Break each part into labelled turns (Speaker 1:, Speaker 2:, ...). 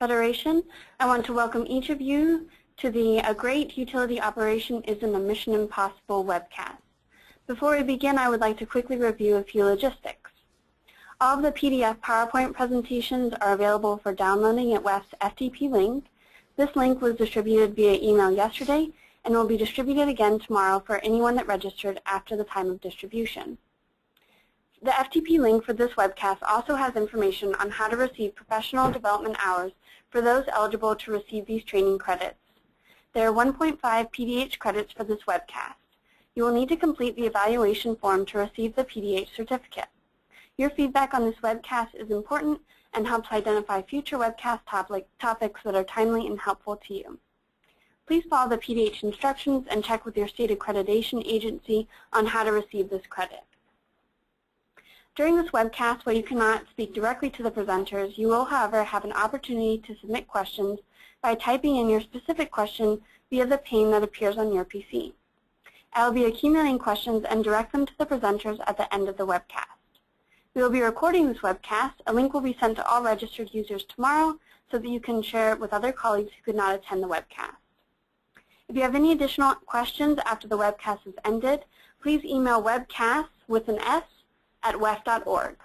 Speaker 1: Federation. I want to welcome each of you to the A Great Utility Operation Isn't a Mission Impossible webcast. Before we begin, I would like to quickly review a few logistics. All of the PDF PowerPoint presentations are available for downloading at WEF's FTP link. This link was distributed via email yesterday and will be distributed again tomorrow for anyone that registered after the time of distribution. The FTP link for this webcast also has information on how to receive professional development hours for those eligible to receive these training credits. There are 1.5 PDH credits for this webcast. You will need to complete the evaluation form to receive the PDH certificate. Your feedback on this webcast is important and helps identify future webcast topics that are timely and helpful to you. Please follow the PDH instructions and check with your state accreditation agency on how to receive this credit. During this webcast, while you cannot speak directly to the presenters, you will, however, have an opportunity to submit questions by typing in your specific question via the pane that appears on your PC. I will be accumulating questions and direct them to the presenters at the end of the webcast. We will be recording this webcast. A link will be sent to all registered users tomorrow so that you can share it with other colleagues who could not attend the webcast. If you have any additional questions after the webcast is ended, please email webcast with an S at wef.org.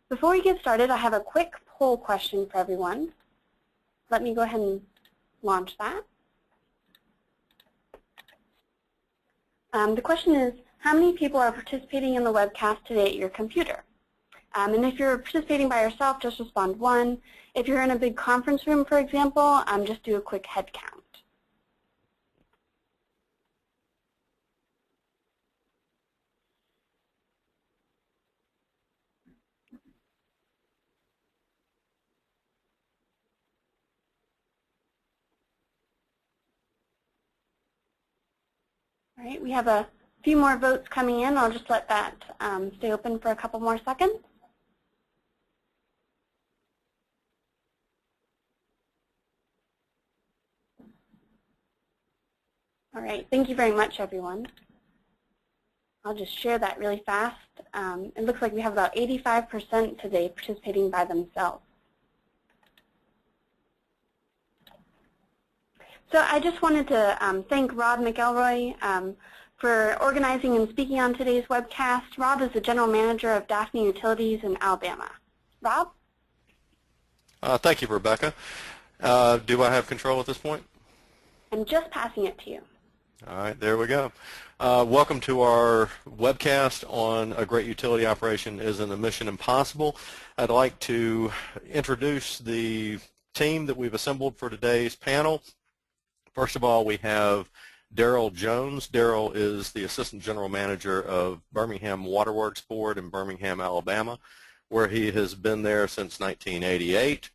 Speaker 1: Before we get started, I have a quick poll question for everyone. Let me go ahead and launch that. The question is, how many people are participating in the webcast today at your computer? And if you're participating by yourself, just respond 1. If you're in a big conference room, for example, just do a quick head count. All right, we have a few more votes coming in. I'll just let that stay open for a couple more seconds. All right, thank you very much, everyone. I'll just share that really fast. It looks like we have about 85% today participating by themselves. So I just wanted to thank Rob McElroy for organizing and speaking on today's webcast. Rob is the General Manager of Daphne Utilities in Alabama. Rob?
Speaker 2: Thank you, Rebecca. Do I have control at this point?
Speaker 1: I'm just passing it to you.
Speaker 2: All right, there we go. Welcome to our webcast on A Great Utility Operation Isn't a Mission Impossible. I'd like to introduce the team that we've assembled for today's panel. First of all, we have Daryl Jones. Daryl is the Assistant General Manager of Birmingham Waterworks Board in Birmingham, Alabama, where he has been there since 1988.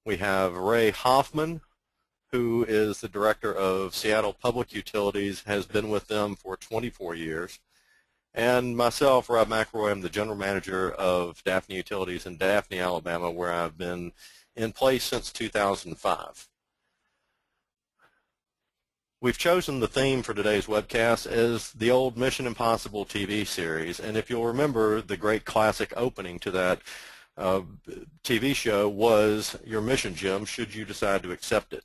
Speaker 2: We have Ray Hoffman, who is the Director of Seattle Public Utilities, has been with them for 24 years. And myself, Rob McElroy, I'm the General Manager of Daphne Utilities in Daphne, Alabama, where I've been in place since 2005. We've chosen the theme for today's webcast as the old Mission Impossible TV series, and if you'll remember, the great classic opening to that TV show was Your Mission, Jim, should you decide to accept it.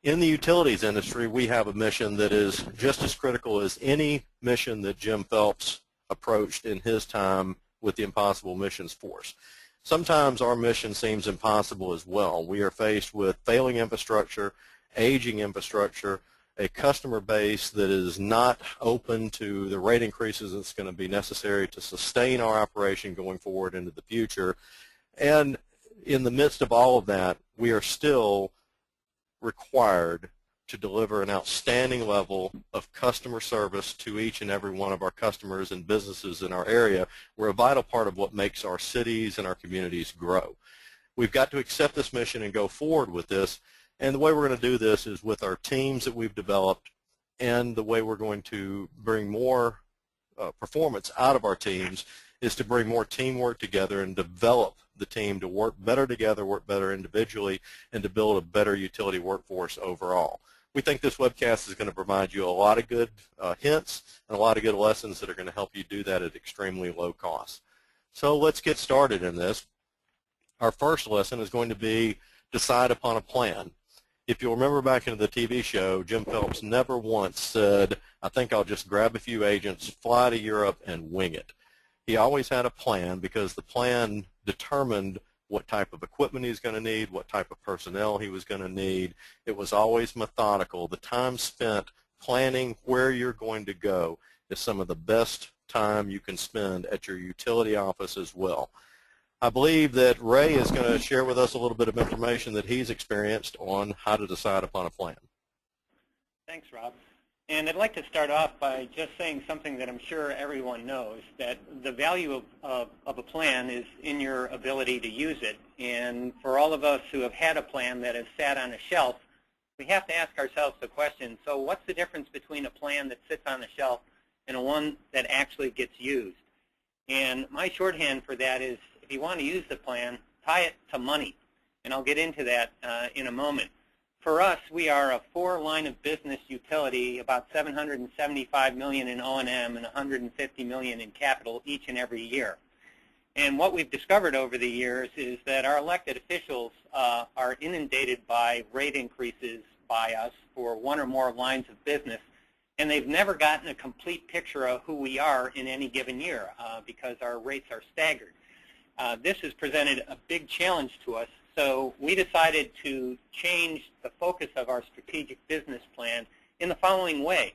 Speaker 2: In the utilities industry, we have a mission that is just as critical as any mission that Jim Phelps approached in his time with the Impossible Missions Force. Sometimes our mission seems impossible as well. We are faced with failing infrastructure, aging infrastructure, a customer base that is not open to the rate increases that's going to be necessary to sustain our operation going forward into the future. And in the midst of all of that, we are still required to deliver an outstanding level of customer service to each and every one of our customers and businesses in our area. We're a vital part of what makes our cities and our communities grow. We've got to accept this mission and go forward with this. And the way we're going to do this is with our teams that we've developed, and the way we're going to bring more performance out of our teams is to bring more teamwork together and develop the team to work better together, work better individually, and to build a better utility workforce overall. We think this webcast is going to provide you a lot of good hints and a lot of good lessons that are going to help you do that at extremely low cost. So let's get started in this. Our first lesson is going to be decide upon a plan. If you'll remember back into the TV show, Jim Phelps never once said, I think I'll just grab a few agents, fly to Europe, and wing it. He always had a plan because the plan determined what type of equipment he's going to need, what type of personnel he was going to need. It was always methodical. The time spent planning where you're going to go is some of the best time you can spend at your utility office as well. I believe that Ray is going to share with us a little bit of information that he's experienced on how to decide upon a plan.
Speaker 3: Thanks, Rob. And I'd like to start off by just saying something that I'm sure everyone knows, that the value of a plan is in your ability to use it. And for all of us who have had a plan that has sat on a shelf, we have to ask ourselves the question, so what's the difference between a plan that sits on a shelf and a one that actually gets used? And my shorthand for that is, if you want to use the plan, tie it to money. And I'll get into that in a moment. For us, we are a 4-line of business utility, about $775 million in O&M and $150 million in capital each and every year. And what we've discovered over the years is that our elected officials are inundated by rate increases by us for one or more lines of business, and they've never gotten a complete picture of who we are in any given year because our rates are staggered. This has presented a big challenge to us, so we decided to change the focus of our strategic business plan in the following way,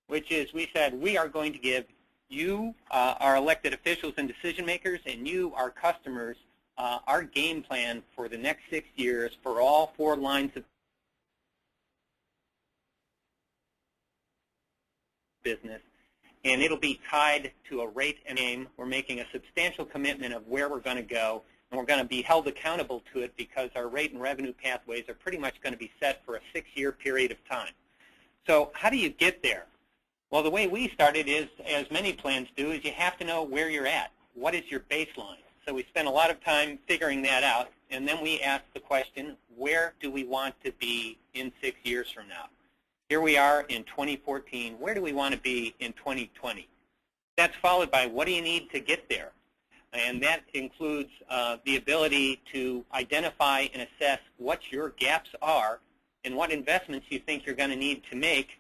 Speaker 3: which is we said we are going to give you, our elected officials and decision makers, and you, our customers, our game plan for the next 6 years for all 4 lines of business. And it'll be tied to a rate and aim. We're making a substantial commitment of where we're going to go, and we're going to be held accountable to it because our rate and revenue pathways are pretty much going to be set for a 6-year period of time. So how do you get there? Well, the way we started is, as many plans do, is you have to know where you're at. What is your baseline? So we spent a lot of time figuring that out, and then we asked the question, where do we want to be in 6 years from now? Here we are in 2014. Where do we want to be in 2020? That's followed by what do you need to get there? And that includes the ability to identify and assess what your gaps are and what investments you think you're going to need to make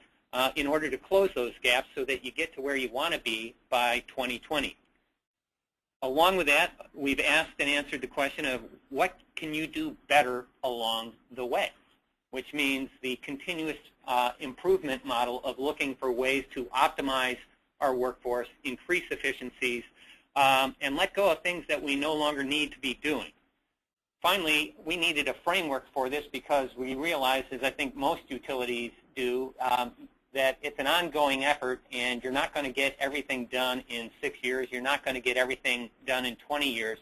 Speaker 3: in order to close those gaps so that you get to where you want to be by 2020. Along with that, we've asked and answered the question of what can you do better along the way, which means the continuous improvement model of looking for ways to optimize our workforce, increase efficiencies, and let go of things that we no longer need to be doing. Finally, we needed a framework for this because we realized, as I think most utilities do, that it's an ongoing effort and you're not going to get everything done in 6 years. You're not going to get everything done in 20 years.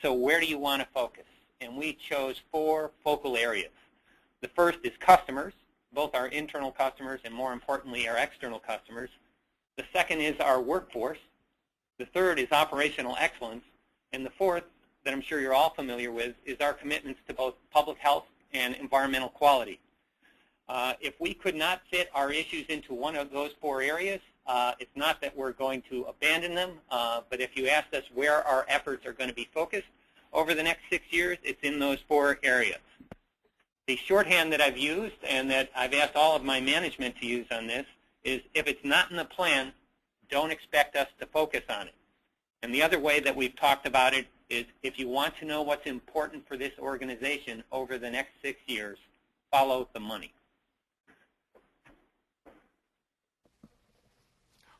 Speaker 3: So where do you want to focus? And we chose 4 focal areas. The first is customers, both our internal customers and, more importantly, our external customers. The second is our workforce. The third is operational excellence. And the fourth, that I'm sure you're all familiar with, is our commitments to both public health and environmental quality. If we could not fit our issues into one of those 4 areas, it's not that we're going to abandon them, but if you asked us where our efforts are going to be focused over the next 6 years, it's in those 4 areas. The shorthand that I've used and that I've asked all of my management to use on this is if it's not in the plan, don't expect us to focus on it. And the other way that we've talked about it is if you want to know what's important for this organization over the next 6 years, follow the money.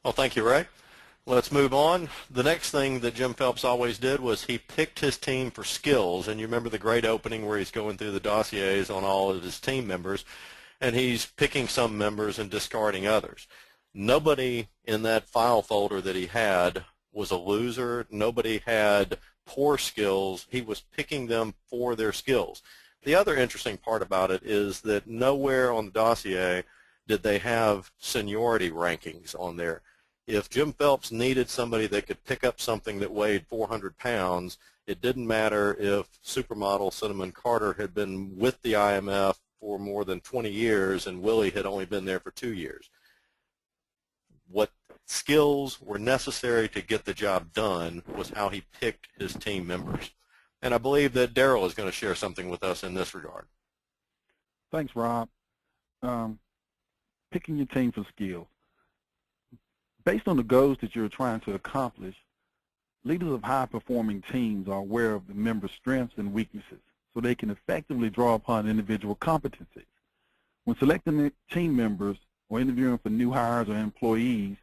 Speaker 2: Well, thank you, Ray. Let's move on. The next thing that Jim Phelps always did was he picked his team for skills. And you remember the great opening where he's going through the dossiers on all of his team members, and he's picking some members and discarding others. Nobody in that file folder that he had was a loser. Nobody had poor skills. He was picking them for their skills. The other interesting part about it is that nowhere on the dossier did they have seniority rankings on there. If Jim Phelps needed somebody that could pick up something that weighed 400 pounds, it didn't matter if supermodel Cinnamon Carter had been with the IMF for more than 20 years and Willie had only been there for 2 years. What skills were necessary to get the job done was how he picked his team members. And I believe that Daryl is going to share something with us in this regard.
Speaker 4: Thanks, Rob. Picking your team for skills. Based on the goals that you're trying to accomplish, leaders of high-performing teams are aware of the members' strengths and weaknesses so they can effectively draw upon individual competencies. When selecting team members or interviewing for new hires or employees,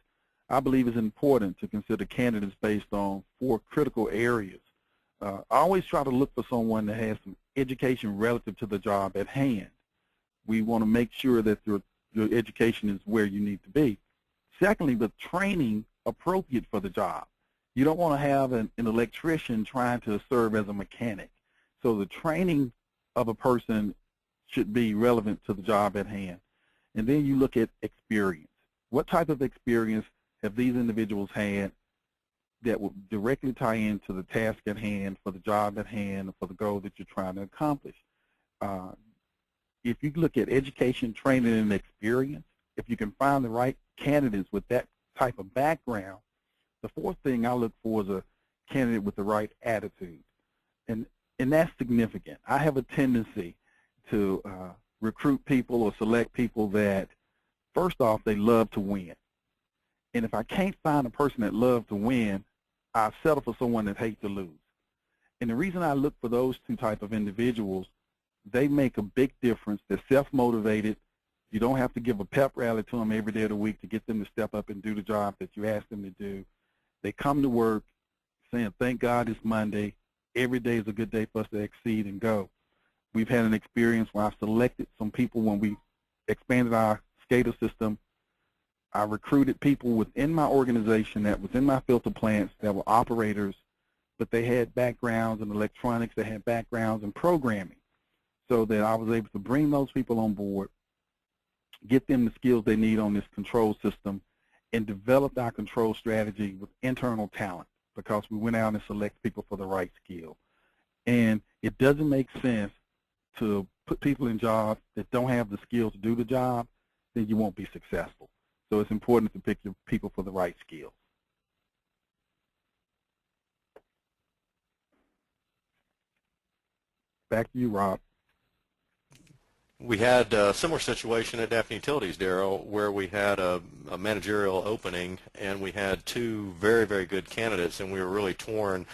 Speaker 4: I believe it's important to consider candidates based on 4 critical areas. I always try to look for someone that has some education relative to the job at hand. We want to make sure that your education is where you need to be. Secondly, the training appropriate for the job. You don't want to have an electrician trying to serve as a mechanic. So the training of a person should be relevant to the job at hand. And then you look at experience. What type of experience have these individuals had that will directly tie into the task at hand, for the job at hand, for the goal that you're trying to accomplish? If you look at education, training, and experience, if you can find the right candidates with that type of background, the 4th thing I look for is a candidate with the right attitude. And that's significant. I have a tendency to recruit people or select people that, first off, they love to win. And if I can't find a person that loves to win, I settle for someone that hates to lose. And the reason I look for those 2 types of individuals, they make a big difference. They're self-motivated. You don't have to give a pep rally to them every day of the week to get them to step up and do the job that you ask them to do. They come to work saying, thank God it's Monday. Every day is a good day for us to exceed and go. We've had an experience where I selected some people when we expanded our SCADA system. I recruited people within my organization that was in my filter plants that were operators, but they had backgrounds in electronics, they had backgrounds in programming, so that I was able to bring those people on board, get them the skills they need on this control system, and develop our control strategy with internal talent, because we went out and selected people for the right skill. And it doesn't make sense to put people in jobs that don't have the skills to do the job, then you won't be successful. So it's important to pick your people for the right skills. Back to you, Rob.
Speaker 2: We had a similar situation at Daphne Utilities, Daryl, where we had a managerial opening, and we had 2 very, very good candidates, and we were really torn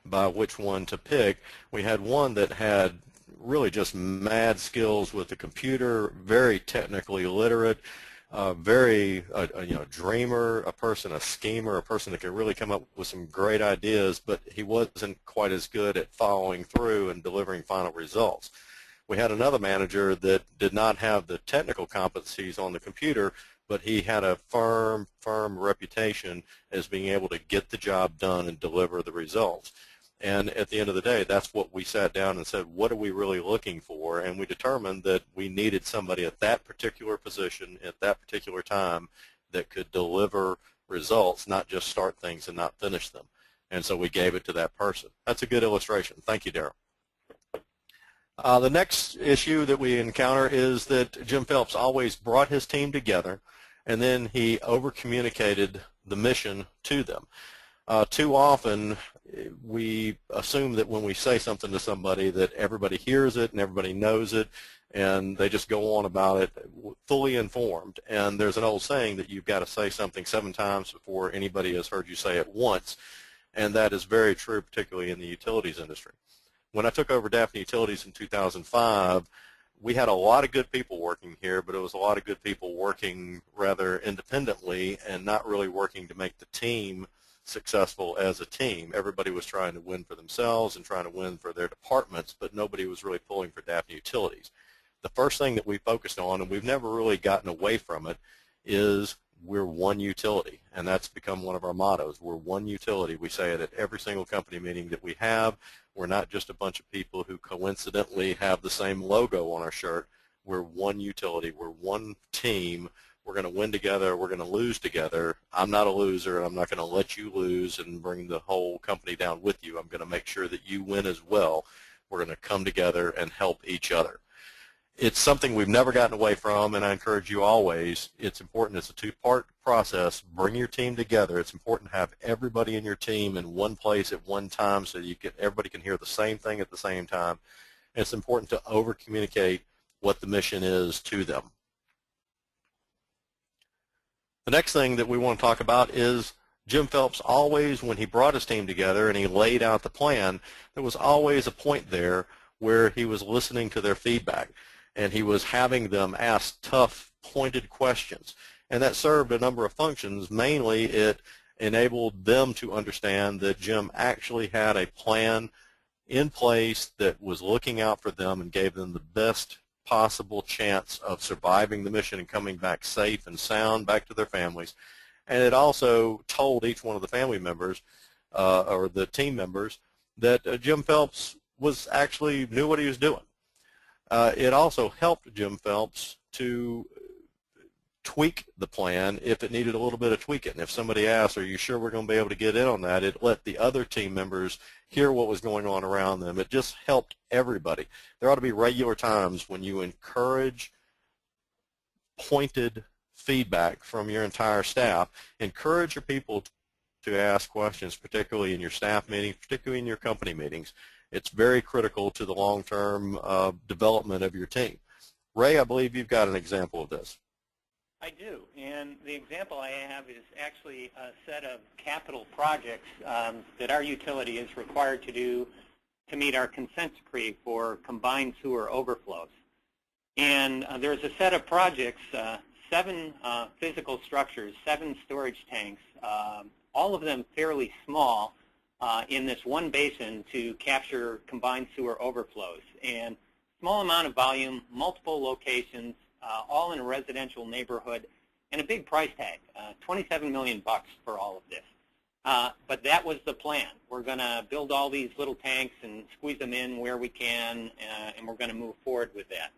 Speaker 2: by which one to pick. We had one that had really just mad skills with the computer, very technically literate, very dreamer, a schemer, a person that could really come up with some great ideas, but he wasn't quite as good at following through and delivering final results. We had another manager that did not have the technical competencies on the computer, but he had a firm reputation as being able to get the job done and deliver the results. And at the end of the day, that's what we sat down and said, what are we really looking for? And we determined that we needed somebody at that particular position at that particular time that could deliver results, not just start things and not finish them. And so we gave it to that person. That's a good illustration. Thank you, Daryl. The next issue that we encounter is that Jim Phelps always brought his team together, and then he over-communicated the mission to them. Too often, we assume that when we say something to somebody that everybody hears it and everybody knows it, and they just go on about it fully informed. And there's an old saying that you've got to say something 7 times before anybody has heard you say it once, and that is very true, particularly in the utilities industry. When I took over Daphne Utilities in 2005, we had a lot of good people working here, but it was a lot of good people working rather independently and not really working to make the team successful as a team. Everybody was trying to win for themselves and trying to win for their departments, but nobody was really pulling for Daphne Utilities. The first thing that we focused on, and we've never really gotten away from it, is we're one utility, and that's become one of our mottos. We're one utility. We say it at every single company meeting that we have. We're not just a bunch of people who coincidentally have the same logo on our shirt. We're one utility. We're one team. We're going to win together. We're going to lose together. I'm not a loser, and I'm not going to let you lose and bring the whole company down with you. I'm going to make sure that you win as well. We're going to come together and help each other. it's something we've never gotten away from, and I encourage you always, it's important. It's a two-part process. Bring your team together. It's important to have everybody in your team in one place at one time so everybody can hear the same thing at the same time. And it's important to over-communicate what the mission is to them. The next thing that we want to talk about is Jim Phelps always, when he brought his team together and he laid out the plan, there was always a point there where he was listening to their feedback, and he was having them ask tough, pointed questions. And that served a number of functions. Mainly, it enabled them to understand that Jim actually had a plan in place that was looking out for them and gave them the best possible chance of surviving the mission and coming back safe and sound back to their families. And it also told each one of the family members or the team members that Jim Phelps actually knew what he was doing. It also helped Jim Phelps to tweak the plan if it needed a little bit of tweaking. If somebody asked, are you sure we're going to be able to get in on that, it let the other team members hear what was going on around them. It just helped everybody. There ought to be regular times when you encourage pointed feedback from your entire staff. Encourage your people to ask questions, particularly in your staff meetings, particularly in your company meetings. It's very critical to the long-term development of your team. Ray, I believe you've got an example of this.
Speaker 3: I do, and the example I have is actually a set of capital projects that our utility is required to do to meet our consent decree for combined sewer overflows. And there's a set of projects, 7 physical structures, 7 storage tanks, all of them fairly small, in this one basin to capture combined sewer overflows. And small amount of volume, multiple locations, all in a residential neighborhood, and a big price tag, $27 million for all of this. But that was the plan. We're going to build all these little tanks and squeeze them in where we can, and we're going to move forward with that.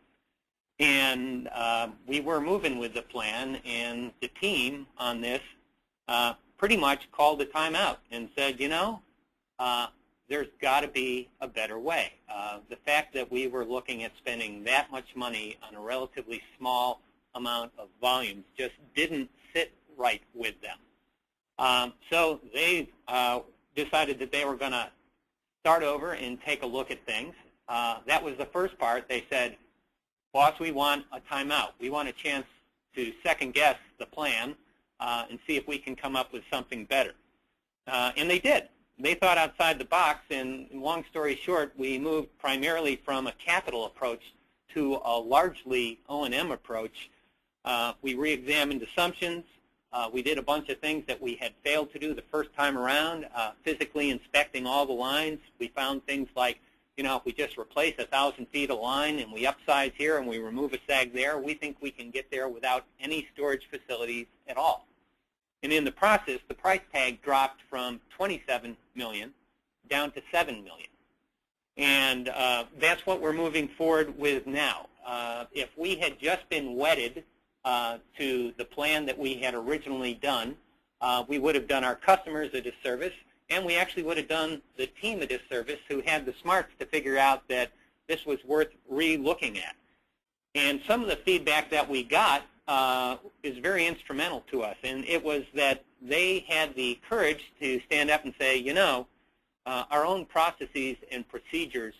Speaker 3: And we were moving with the plan, and the team on this pretty much called a timeout and said, you know, there's got to be a better way. The fact that we were looking at spending that much money on a relatively small amount of volumes just didn't sit right with them. So they decided that they were going to start over and take a look at things. That was the first part. They said, boss, we want a timeout. We want a chance to second-guess the plan and see if we can come up with something better. And they did. They thought outside the box, and long story short, we moved primarily from a capital approach to a largely O&M approach. We re-examined assumptions. We did a bunch of things that we had failed to do the first time around, physically inspecting all the lines. We found things like, you know, if we just replace 1,000 feet of line and we upsize here and we remove a sag there, we think we can get there without any storage facilities at all. And in the process, the price tag dropped from $27 million down to $7 million. And that's what we're moving forward with now. If we had just been wedded to the plan that we had originally done, we would have done our customers a disservice, and we actually would have done the team a disservice who had the smarts to figure out that this was worth re-looking at. And some of the feedback that we got is very instrumental to us, and it was that they had the courage to stand up and say, you know, our own processes and procedures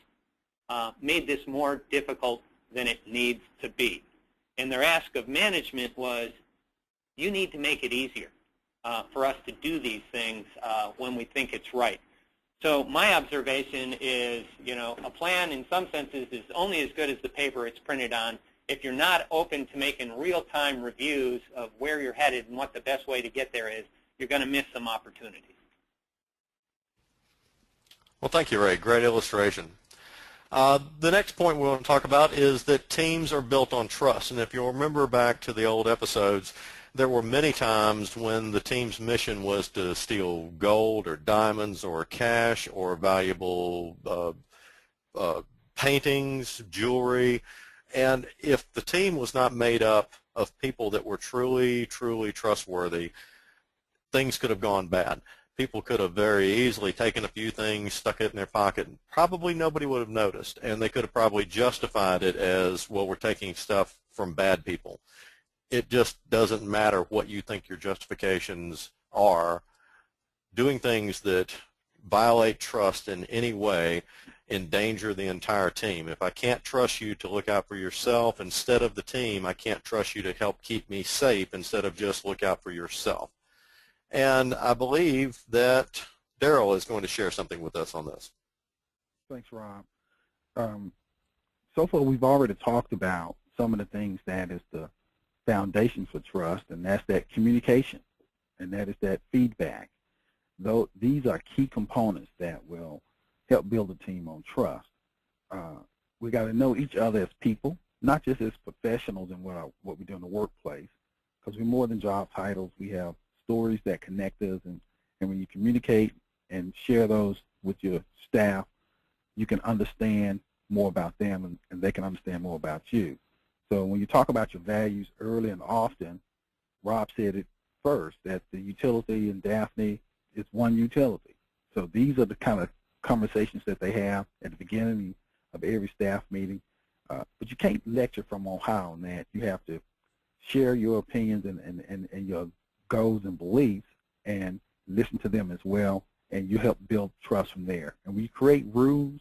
Speaker 3: made this more difficult than it needs to be. And their ask of management was, you need to make it easier for us to do these things when we think it's right. So my observation is, you know, a plan in some senses is only as good as the paper it's printed on. If you're not open to making real-time reviews of where you're headed and what the best way to get there is, you're going to miss some opportunities.
Speaker 2: Well, thank you, Ray. Great illustration. The next point we want to talk about is that teams are built on trust. And if you'll remember back to the old episodes, there were many times when the team's mission was to steal gold or diamonds or cash or valuable paintings, jewelry. And if the team was not made up of people that were truly, truly trustworthy, things could have gone bad. people could have very easily taken a few things, stuck it in their pocket, and probably nobody would have noticed. And they could have probably justified it as, well, we're taking stuff from bad people. It just doesn't matter what you think your justifications are. Doing things that violate trust in any way endanger the entire team. If I can't trust you to look out for yourself instead of the team, I can't trust you to help keep me safe instead of just look out for yourself. And I believe that Daryl is going to share something with us on this.
Speaker 4: Thanks, Rob. So far, we've already talked about some of the things that is the foundation for trust, and that's that communication, and that is that feedback. Though these are key components that will help build a team on trust. We got to know each other as people, not just as professionals in what we do in the workplace, because we're more than job titles. We have stories that connect us, and when you communicate and share those with your staff, you can understand more about them, and they can understand more about you. So when you talk about your values early and often, Rob said it first, that the utility in Daphne is one utility. So these are the kind of conversations that they have at the beginning of every staff meeting. But you can't lecture from on high on that. You have to share your opinions and your goals and beliefs and listen to them as well, and you help build trust from there. And when you create rules,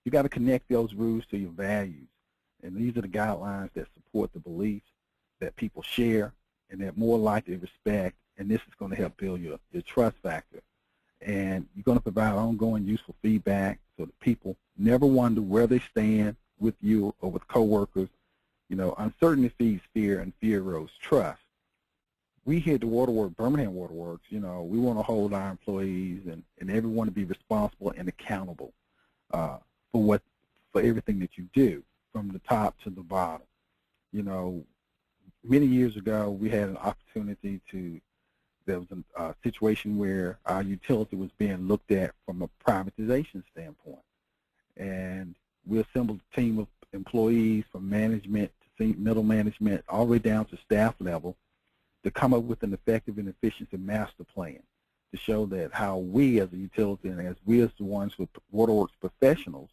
Speaker 4: you got to connect those rules to your values. And these are the guidelines that support the beliefs that people share and that more likely respect, and this is going to help build your trust factor. And you're going to provide ongoing useful feedback so that people never wonder where they stand with you or with coworkers. You know, uncertainty feeds fear, and fear erodes trust. We here at the Birmingham Waterworks, you know, we want to hold our employees and everyone to be responsible and accountable for everything that you do, from the top to the bottom. You know, many years ago, we had an opportunity there was a situation where our utility was being looked at from a privatization standpoint. And we assembled a team of employees from management to middle management, all the way down to staff level, to come up with an effective and efficient master plan to show that how we as a utility and as we as the ones with Waterworks professionals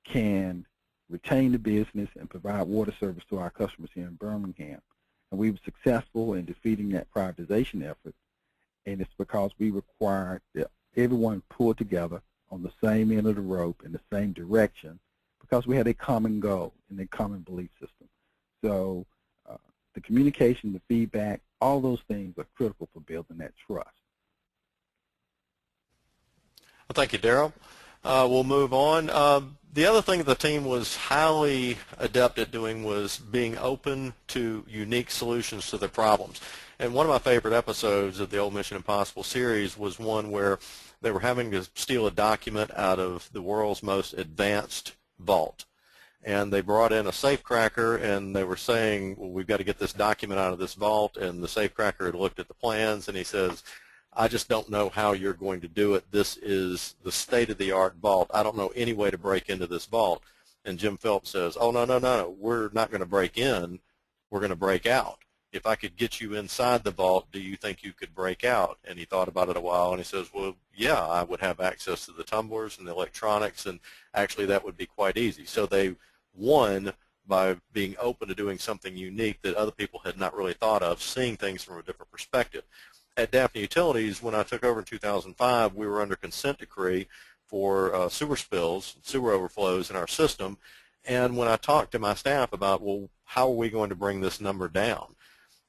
Speaker 4: can retain the business and provide water service to our customers here in Birmingham. And we were successful in defeating that privatization effort, and it's because we required that everyone pull together on the same end of the rope in the same direction, because we had a common goal and a common belief system. So the communication, the feedback, all those things are critical for building that trust.
Speaker 2: Well, thank you, Daryl. We'll move on. The other thing the team was highly adept at doing was being open to unique solutions to their problems. And one of my favorite episodes of the old Mission Impossible series was one where they were having to steal a document out of the world's most advanced vault. And they brought in a safecracker, and they were saying, well, we've got to get this document out of this vault. And the safecracker had looked at the plans, and he says, I just don't know how you're going to do it. This is the state-of-the-art vault. I don't know any way to break into this vault. And Jim Phelps says, oh, no, we're not going to break in. We're going to break out. If I could get you inside the vault, do you think you could break out? And he thought about it a while, and he says, well, yeah, I would have access to the tumblers and the electronics, and actually that would be quite easy. So they won by being open to doing something unique that other people had not really thought of, seeing things from a different perspective. At Daphne Utilities, when I took over in 2005, we were under consent decree for sewer spills, sewer overflows in our system. And when I talked to my staff about, well, how are we going to bring this number down?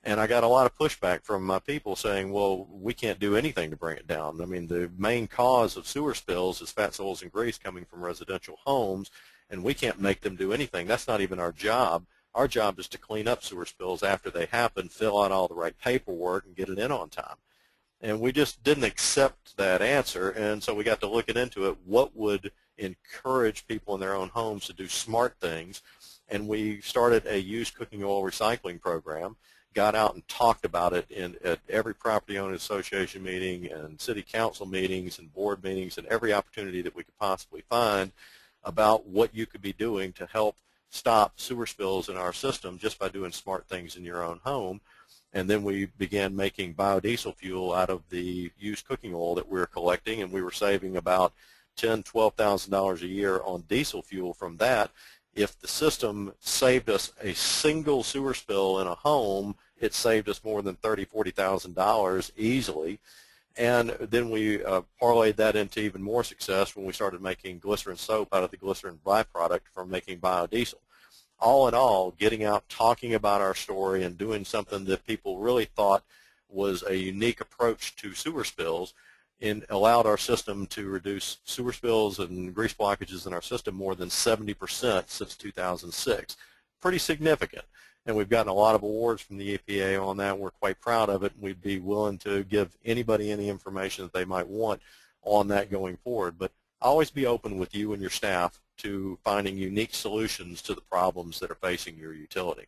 Speaker 2: And I got a lot of pushback from my people saying, well, we can't do anything to bring it down. I mean, the main cause of sewer spills is fats, oils, and grease coming from residential homes, and we can't make them do anything. That's not even our job. Our job is to clean up sewer spills after they happen, fill out all the right paperwork, and get it in on time. And we just didn't accept that answer, and so we got to looking into it. What would encourage people in their own homes to do smart things? And we started a used cooking oil recycling program, got out and talked about it at every property owner association meeting and city council meetings and board meetings and every opportunity that we could possibly find about what you could be doing to help stop sewer spills in our system just by doing smart things in your own home. And then we began making biodiesel fuel out of the used cooking oil that we were collecting, and we were saving about $10,000, $12,000 a year on diesel fuel from that. If the system saved us a single sewer spill in a home, it saved us more than $30,000, $40,000 easily. And then we parlayed that into even more success when we started making glycerin soap out of the glycerin byproduct from making biodiesel. All in all, getting out, talking about our story, and doing something that people really thought was a unique approach to sewer spills, and allowed our system to reduce sewer spills and grease blockages in our system more than 70% since 2006. Pretty significant. And we've gotten a lot of awards from the EPA on that. We're quite proud of it, and we'd be willing to give anybody any information that they might want on that going forward. But always be open with you and your staff to finding unique solutions to the problems that are facing your utility.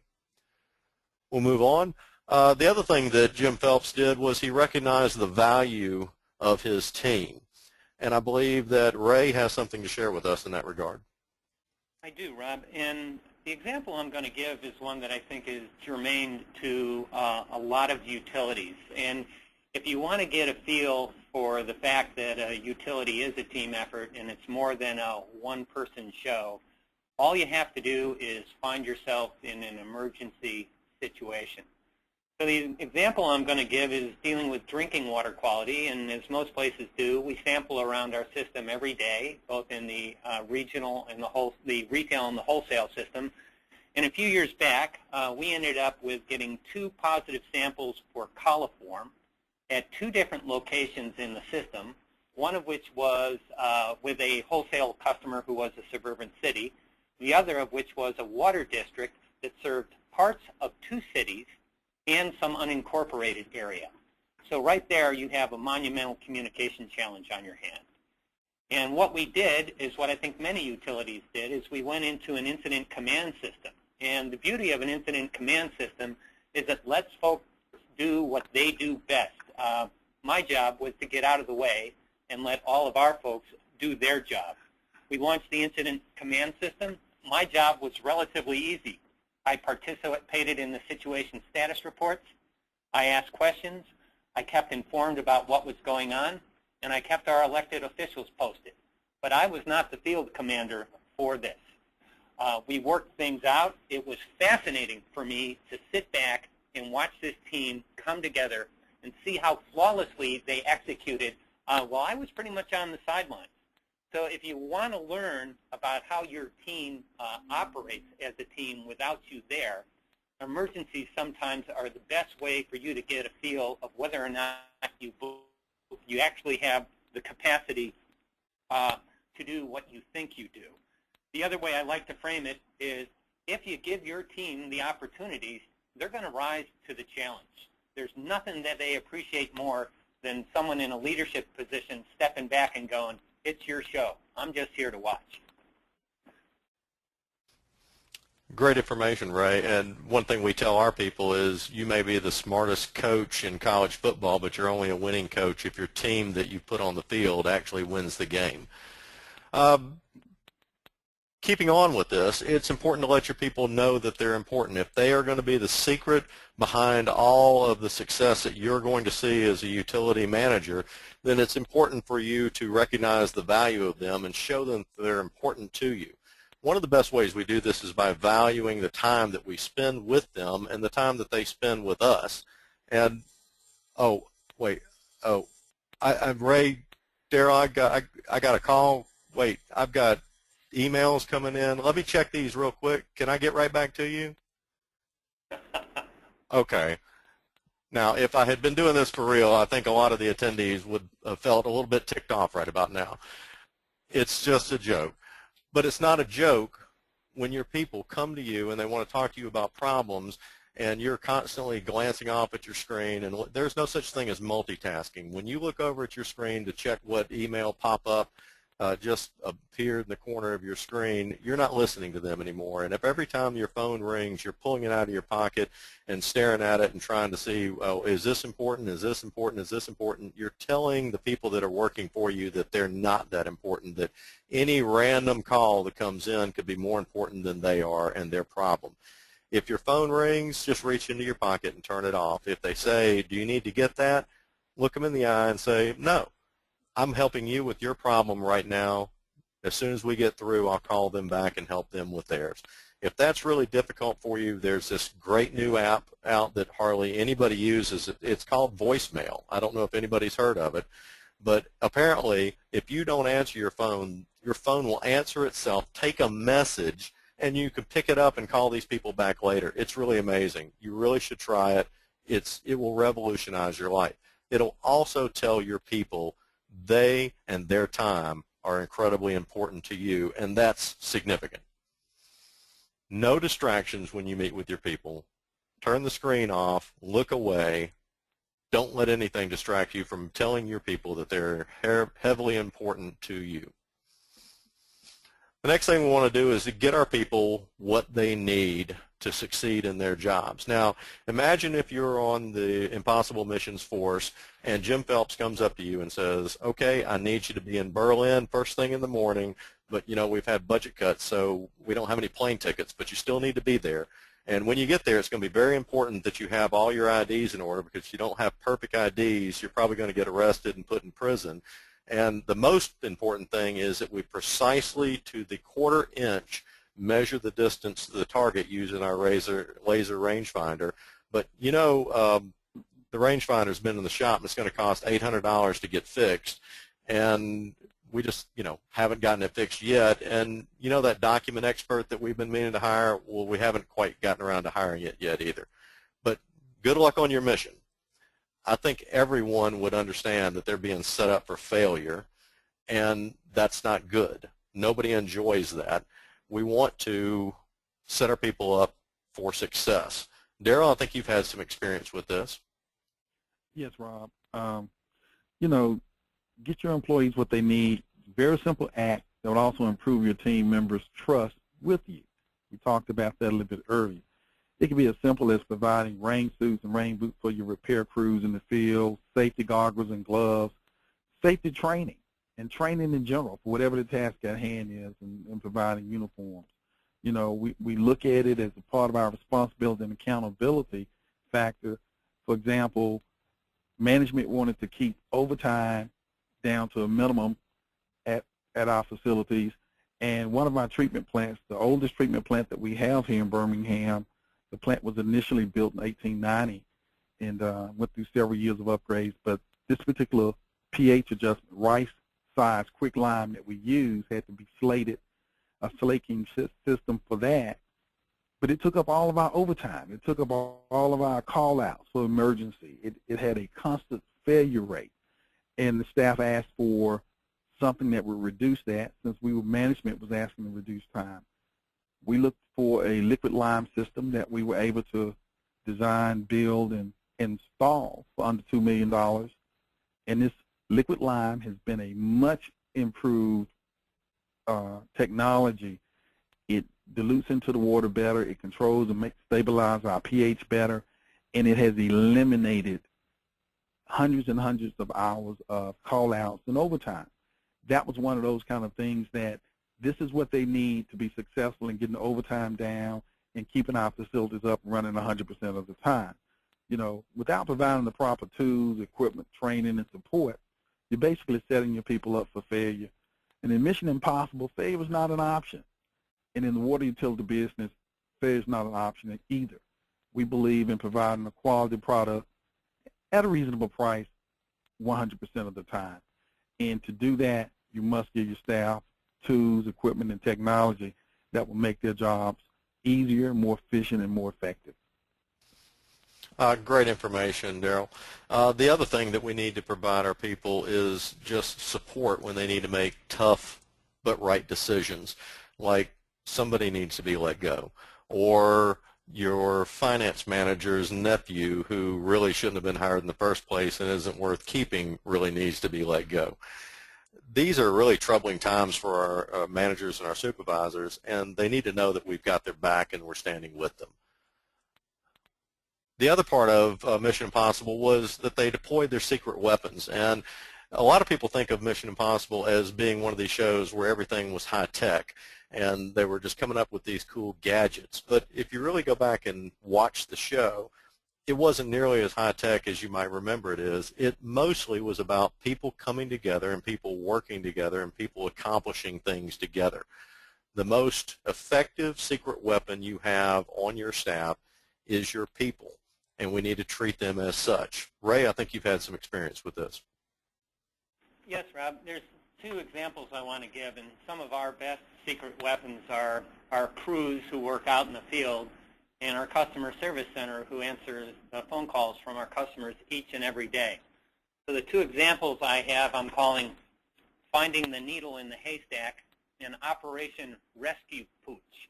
Speaker 2: We'll move on. The other thing that Jim Phelps did was he recognized the value of his team. And I believe that Ray has something to share with us in that regard.
Speaker 3: I do, Rob. And the example I'm going to give is one that I think is germane to a lot of utilities. And if you want to get a feel for the fact that a utility is a team effort and it's more than a one-person show, all you have to do is find yourself in an emergency situation. So the example I'm going to give is dealing with drinking water quality, and as most places do, we sample around our system every day, both in the regional and the retail and the wholesale system. And a few years back, we ended up with getting 2 positive samples for coliform at 2 different locations in the system, one of which was with a wholesale customer who was a suburban city, the other of which was a water district that served parts of 2 cities and some unincorporated area. So right there you have a monumental communication challenge on your hand. And what we did is what I think many utilities did, is we went into an incident command system. And the beauty of an incident command system is it lets folks do what they do best. My job was to get out of the way and let all of our folks do their job. We launched the incident command system. My job was relatively easy. I participated in the situation status reports. I asked questions. I kept informed about what was going on, and I kept our elected officials posted. But I was not the field commander for this. We worked things out. It was fascinating for me to sit back and watch this team come together and see how flawlessly they executed while I was pretty much on the sidelines. So if you want to learn about how your team operates as a team without you there, emergencies sometimes are the best way for you to get a feel of whether or not you actually have the capacity to do what you think you do. The other way I like to frame it is if you give your team the opportunities, they're going to rise to the challenge. There's nothing that they appreciate more than someone in a leadership position stepping back and going, "It's your show. I'm just here to watch."
Speaker 2: Great information, Ray. And one thing we tell our people is you may be the smartest coach in college football, but you're only a winning coach if your team that you put on the field actually wins the game. Keeping on with this, it's important to let your people know that they're important. If they are going to be the secret behind all of the success that you're going to see as a utility manager, then it's important for you to recognize the value of them and show them that they're important to you. One of the best ways we do this is by valuing the time that we spend with them and the time that they spend with us. And, Ray, Daryl, I got a call. Wait, I've got emails coming in. Let me check these real quick. Can I get right back to you? Okay. Now, if I had been doing this for real, I think a lot of the attendees would have felt a little bit ticked off right about now. It's just a joke. But it's not a joke when your people come to you and they want to talk to you about problems and you're constantly glancing off at your screen, and there's no such thing as multitasking. When you look over at your screen to check what email pop-up just appeared in the corner of your screen, you're not listening to them anymore. And if every time your phone rings, you're pulling it out of your pocket and staring at it and trying to see, oh, is this important, is this important, is this important, you're telling the people that are working for you that they're not that important, that any random call that comes in could be more important than they are and their problem. If your phone rings, just reach into your pocket and turn it off. If they say, do you need to get that? Look them in the eye and say, no, I'm helping you with your problem right now. As soon as we get through, I'll call them back and help them with theirs. If that's really difficult for you, there's this great new app out that hardly anybody uses. It's called voicemail. I don't know if anybody's heard of it, but apparently if you don't answer your phone will answer itself, take a message, and you can pick it up and call these people back later. It's really amazing. You really should try it. It will revolutionize your life. It'll also tell your people they and their time are incredibly important to you, and that's significant. No distractions when you meet with your people. Turn the screen off, look away. Don't let anything distract you from telling your people that they're heavily important to you. The next thing we want to do is to get our people what they need to succeed in their jobs. Now, imagine if you're on the Impossible Missions Force and Jim Phelps comes up to you and says, okay, I need you to be in Berlin first thing in the morning, but you know, we've had budget cuts, so we don't have any plane tickets, but you still need to be there. And when you get there, it's going to be very important that you have all your IDs in order, because if you don't have perfect IDs, you're probably going to get arrested and put in prison. And the most important thing is that we precisely to the quarter inch measure the distance to the target using our laser rangefinder. But you know, the rangefinder's been in the shop and it's going to cost $800 to get fixed, and we just, you know, haven't gotten it fixed yet. And you know, that document expert that we've been meaning to hire, well, we haven't quite gotten around to hiring it yet either. But good luck on your mission. I think everyone would understand that they're being set up for failure, and that's not good. Nobody enjoys that. We want to set our people up for success. Daryl, I think you've had some experience with this.
Speaker 4: Yes, Rob. You know, get your employees what they need. Very simple act that would also improve your team members' trust with you. We talked about that a little bit earlier. It can be as simple as providing rain suits and rain boots for your repair crews in the field, safety goggles and gloves, safety training, and training in general for whatever the task at hand is, and providing uniforms. You know, we look at it as a part of our responsibility and accountability factor. For example, management wanted to keep overtime down to a minimum at our facilities, and one of our treatment plants, the oldest treatment plant that we have here in Birmingham, the plant was initially built in 1890 and went through several years of upgrades, but this particular pH adjustment, rice size quick lime that we use, had to be slated, a slaking system for that, but it took up all of our overtime. It took up all of our call-outs for emergency. It had a constant failure rate, and the staff asked for something that would reduce that. Since management was asking to reduce time, we looked for a liquid lime system that we were able to design, build, and install for under $2 million. And this liquid lime has been a much improved technology. It dilutes into the water better. It controls and stabilizes our pH better, and it has eliminated hundreds and hundreds of hours of call-outs and overtime. That was one of those kind of things that this is what they need to be successful in getting the overtime down and keeping our facilities up and running 100% of the time. You know, without providing the proper tools, equipment, training, and support, you're basically setting your people up for failure. And in Mission Impossible, failure is not an option. And in the water utility business, failure is not an option either. We believe in providing a quality product at a reasonable price 100% of the time. And to do that, you must give your staff tools, equipment, and technology that will make their jobs easier, more efficient, and more effective.
Speaker 2: Great information, Daryl. The other thing that we need to provide our people is just support when they need to make tough but right decisions, like somebody needs to be let go, or your finance manager's nephew, who really shouldn't have been hired in the first place and isn't worth keeping, really needs to be let go. These are really troubling times for our managers and our supervisors, and they need to know that we've got their back and we're standing with them. The other part of Mission Impossible was that they deployed their secret weapons, and A lot of people think of Mission Impossible as being one of these shows where everything was high tech and they were just coming up with these cool gadgets. But if you really go back and watch the show, it wasn't nearly as high tech as you might remember it is. It mostly was about people coming together and people working together and people accomplishing things together. The most effective secret weapon you have on your staff is your people, and we need to treat them as such. Ray, I think you've had some experience with this.
Speaker 3: Yes, Rob. There's two examples I want to give, and some of our best secret weapons are our crews who work out in the field and our customer service center who answers the phone calls from our customers each and every day. So the two examples I have I'm calling Finding the Needle in the Haystack and Operation Rescue Pooch.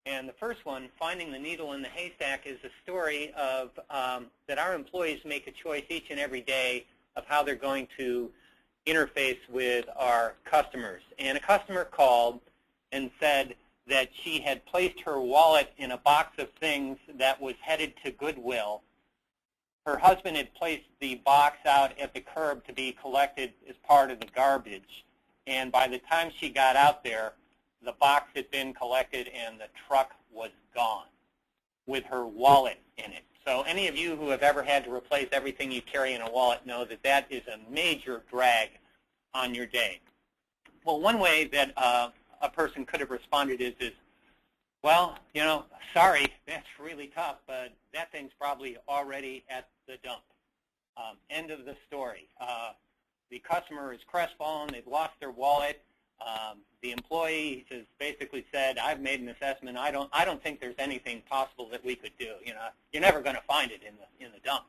Speaker 3: And the first one, Finding the Needle in the Haystack, is a story of that our employees make a choice each and every day of how they're going to interface with our customers. And a customer called and said that she had placed her wallet in a box of things that was headed to Goodwill. Her husband had placed the box out at the curb to be collected as part of the garbage. And by the time she got out there, the box had been collected and the truck was gone with her wallet in it. So any of you who have ever had to replace everything you carry in a wallet know that that is a major drag on your day. Well, one way that a person could have responded is, well, you know, sorry, that's really tough, but that thing's probably already at the dump. End of the story. The customer is crestfallen. They've lost their wallet. The employee has basically said, I've made an assessment. I don't think there's anything possible that we could do. You know, you're never going to find it in the dump.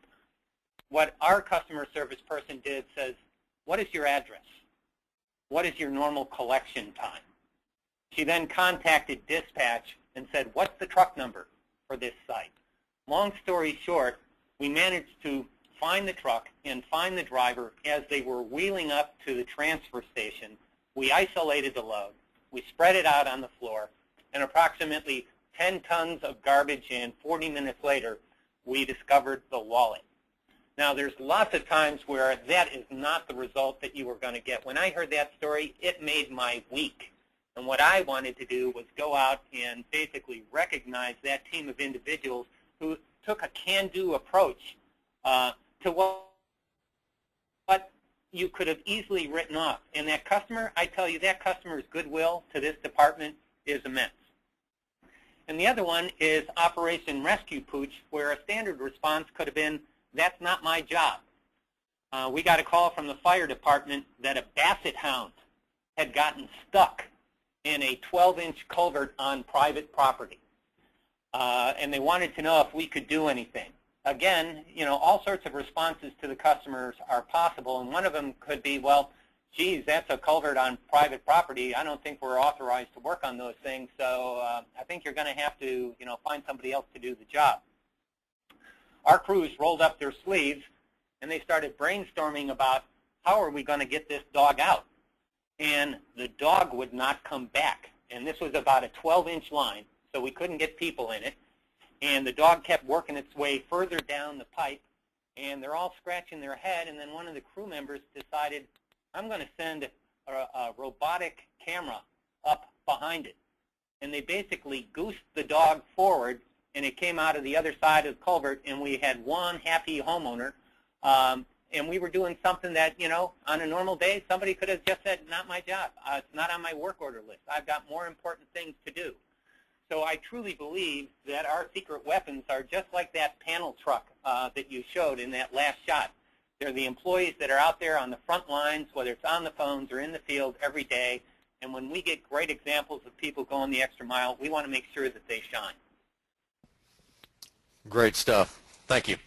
Speaker 3: What our customer service person did says, what is your address? What is your normal collection time? She then contacted dispatch and said, what's the truck number for this site? Long story short, we managed to find the truck and find the driver as they were wheeling up to the transfer station. We isolated the load. We spread it out on the floor, and approximately 10 tons of garbage, and 40 minutes later, we discovered the wallet. Now, there's lots of times where that is not the result that you were going to get. When I heard that story, it made my week. And what I wanted to do was go out and basically recognize that team of individuals who took a can-do approach to what you could have easily written off. And that customer, I tell you, that customer's goodwill to this department is immense. And the other one is Operation Rescue Pooch, where a standard response could have been, that's not my job. We got a call from the fire department that a basset hound had gotten stuck in a 12-inch culvert on private property. And they wanted to know if we could do anything. Again, you know, all sorts of responses to the customers are possible, and one of them could be, well, geez, that's a culvert on private property. I don't think we're authorized to work on those things, so I think you're going to have to, you know, find somebody else to do the job. Our crews rolled up their sleeves, and they started brainstorming about how are we going to get this dog out. And the dog would not come back. And this was about a 12-inch line, so we couldn't get people in it. And the dog kept working its way further down the pipe, and they're all scratching their head. And then one of the crew members decided, I'm going to send a robotic camera up behind it. And they basically goosed the dog forward, and it came out of the other side of the culvert, and we had one happy homeowner. And we were doing something that, you know, on a normal day, somebody could have just said, not my job. It's not on my work order list. I've got more important things to do. So I truly believe that our secret weapons are just like that panel truck that you showed in that last shot. They're the employees that are out there on the front lines, whether it's on the phones or in the field every day. And when we get great examples of people going the extra mile, we want to make sure that they shine.
Speaker 2: Great stuff. Thank you.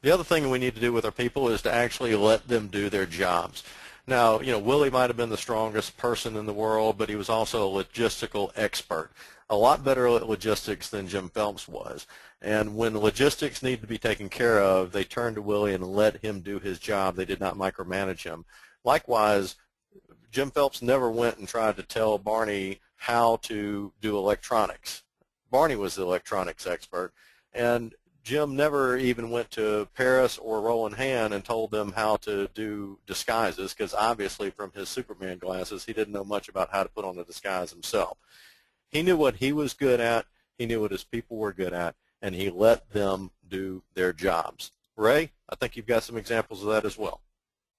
Speaker 2: The other thing we need to do with our people is to actually let them do their jobs. Now, you know, Willie might have been the strongest person in the world, but he was also a logistical expert. A lot better at logistics than Jim Phelps was. And when logistics need to be taken care of, they turned to Willie and let him do his job. They did not micromanage him. Likewise, Jim Phelps never went and tried to tell Barney how to do electronics. Barney was the electronics expert, and Jim never even went to Paris or Roland Hand and told them how to do disguises, because obviously from his Superman glasses, he didn't know much about how to put on a disguise himself. He knew what he was good at, he knew what his people were good at, and he let them do their jobs. Ray, I think you've got some examples of that as well.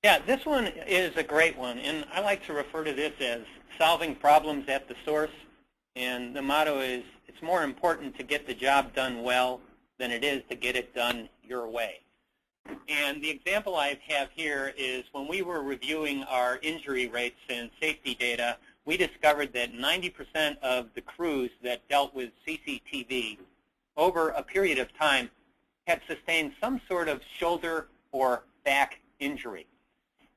Speaker 3: Yeah, this one is a great one, and I like to refer to this as solving problems at the source. And the motto is, it's more important to get the job done well than it is to get it done your way. And the example I have here is when we were reviewing our injury rates and safety data, we discovered that 90% of the crews that dealt with CCTV over a period of time had sustained some sort of shoulder or back injury.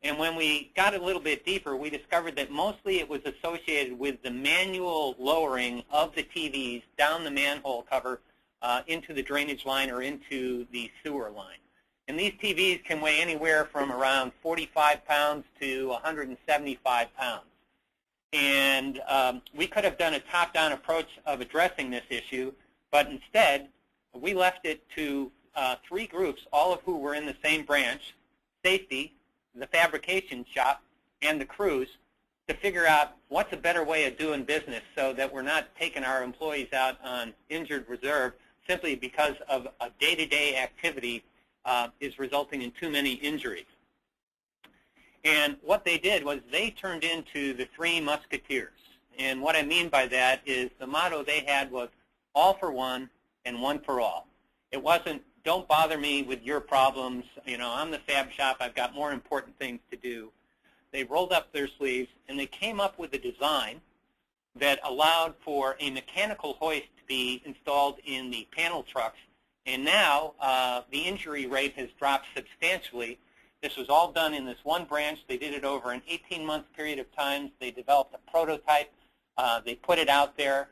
Speaker 3: And when we got a little bit deeper, we discovered that mostly it was associated with the manual lowering of the TVs down the manhole cover into the drainage line or into the sewer line. And these TVs can weigh anywhere from around 45 pounds to 175 pounds. And we could have done a top-down approach of addressing this issue, but instead we left it to 3 groups, all of who were in the same branch: safety, the fabrication shop, and the crews, to figure out what's a better way of doing business so that we're not taking our employees out on injured reserve simply because of a day-to-day activity is resulting in too many injuries. And what they did was they turned into the 3 musketeers. And what I mean by that is the motto they had was all for one and one for all. It wasn't, don't bother me with your problems. You know, I'm the fab shop. I've got more important things to do. They rolled up their sleeves, and they came up with a design that allowed for a mechanical hoist to be installed in the panel trucks. And now the injury rate has dropped substantially. This was all done in this one branch. They did it over an 18-month period of time. They developed a prototype. They put it out there.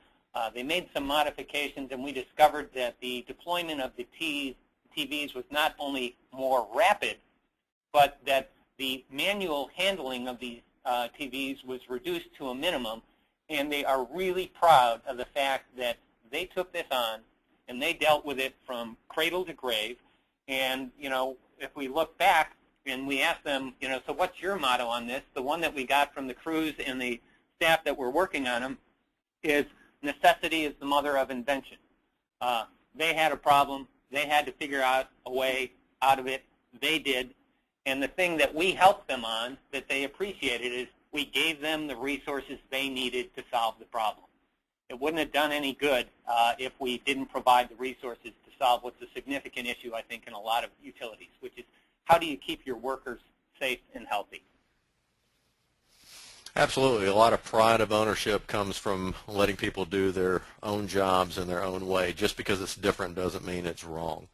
Speaker 3: They made some modifications, and we discovered that the deployment of the TVs was not only more rapid, but that the manual handling of these TVs was reduced to a minimum, and they are really proud of the fact that they took this on and they dealt with it from cradle to grave. And, you know, if we look back and we ask them, you know, so what's your motto on this? The one that we got from the crews and the staff that were working on them is, necessity is the mother of invention. They had a problem. They had to figure out a way out of it. They did. And the thing that we helped them on that they appreciated is we gave them the resources they needed to solve the problem. It wouldn't have done any good if we didn't provide the resources to solve what's a significant issue, I think, in a lot of utilities, which is how do you keep your workers safe and healthy?
Speaker 2: Absolutely. A lot of pride of ownership comes from letting people do their own jobs in their own way. Just because it's different doesn't mean it's wrong.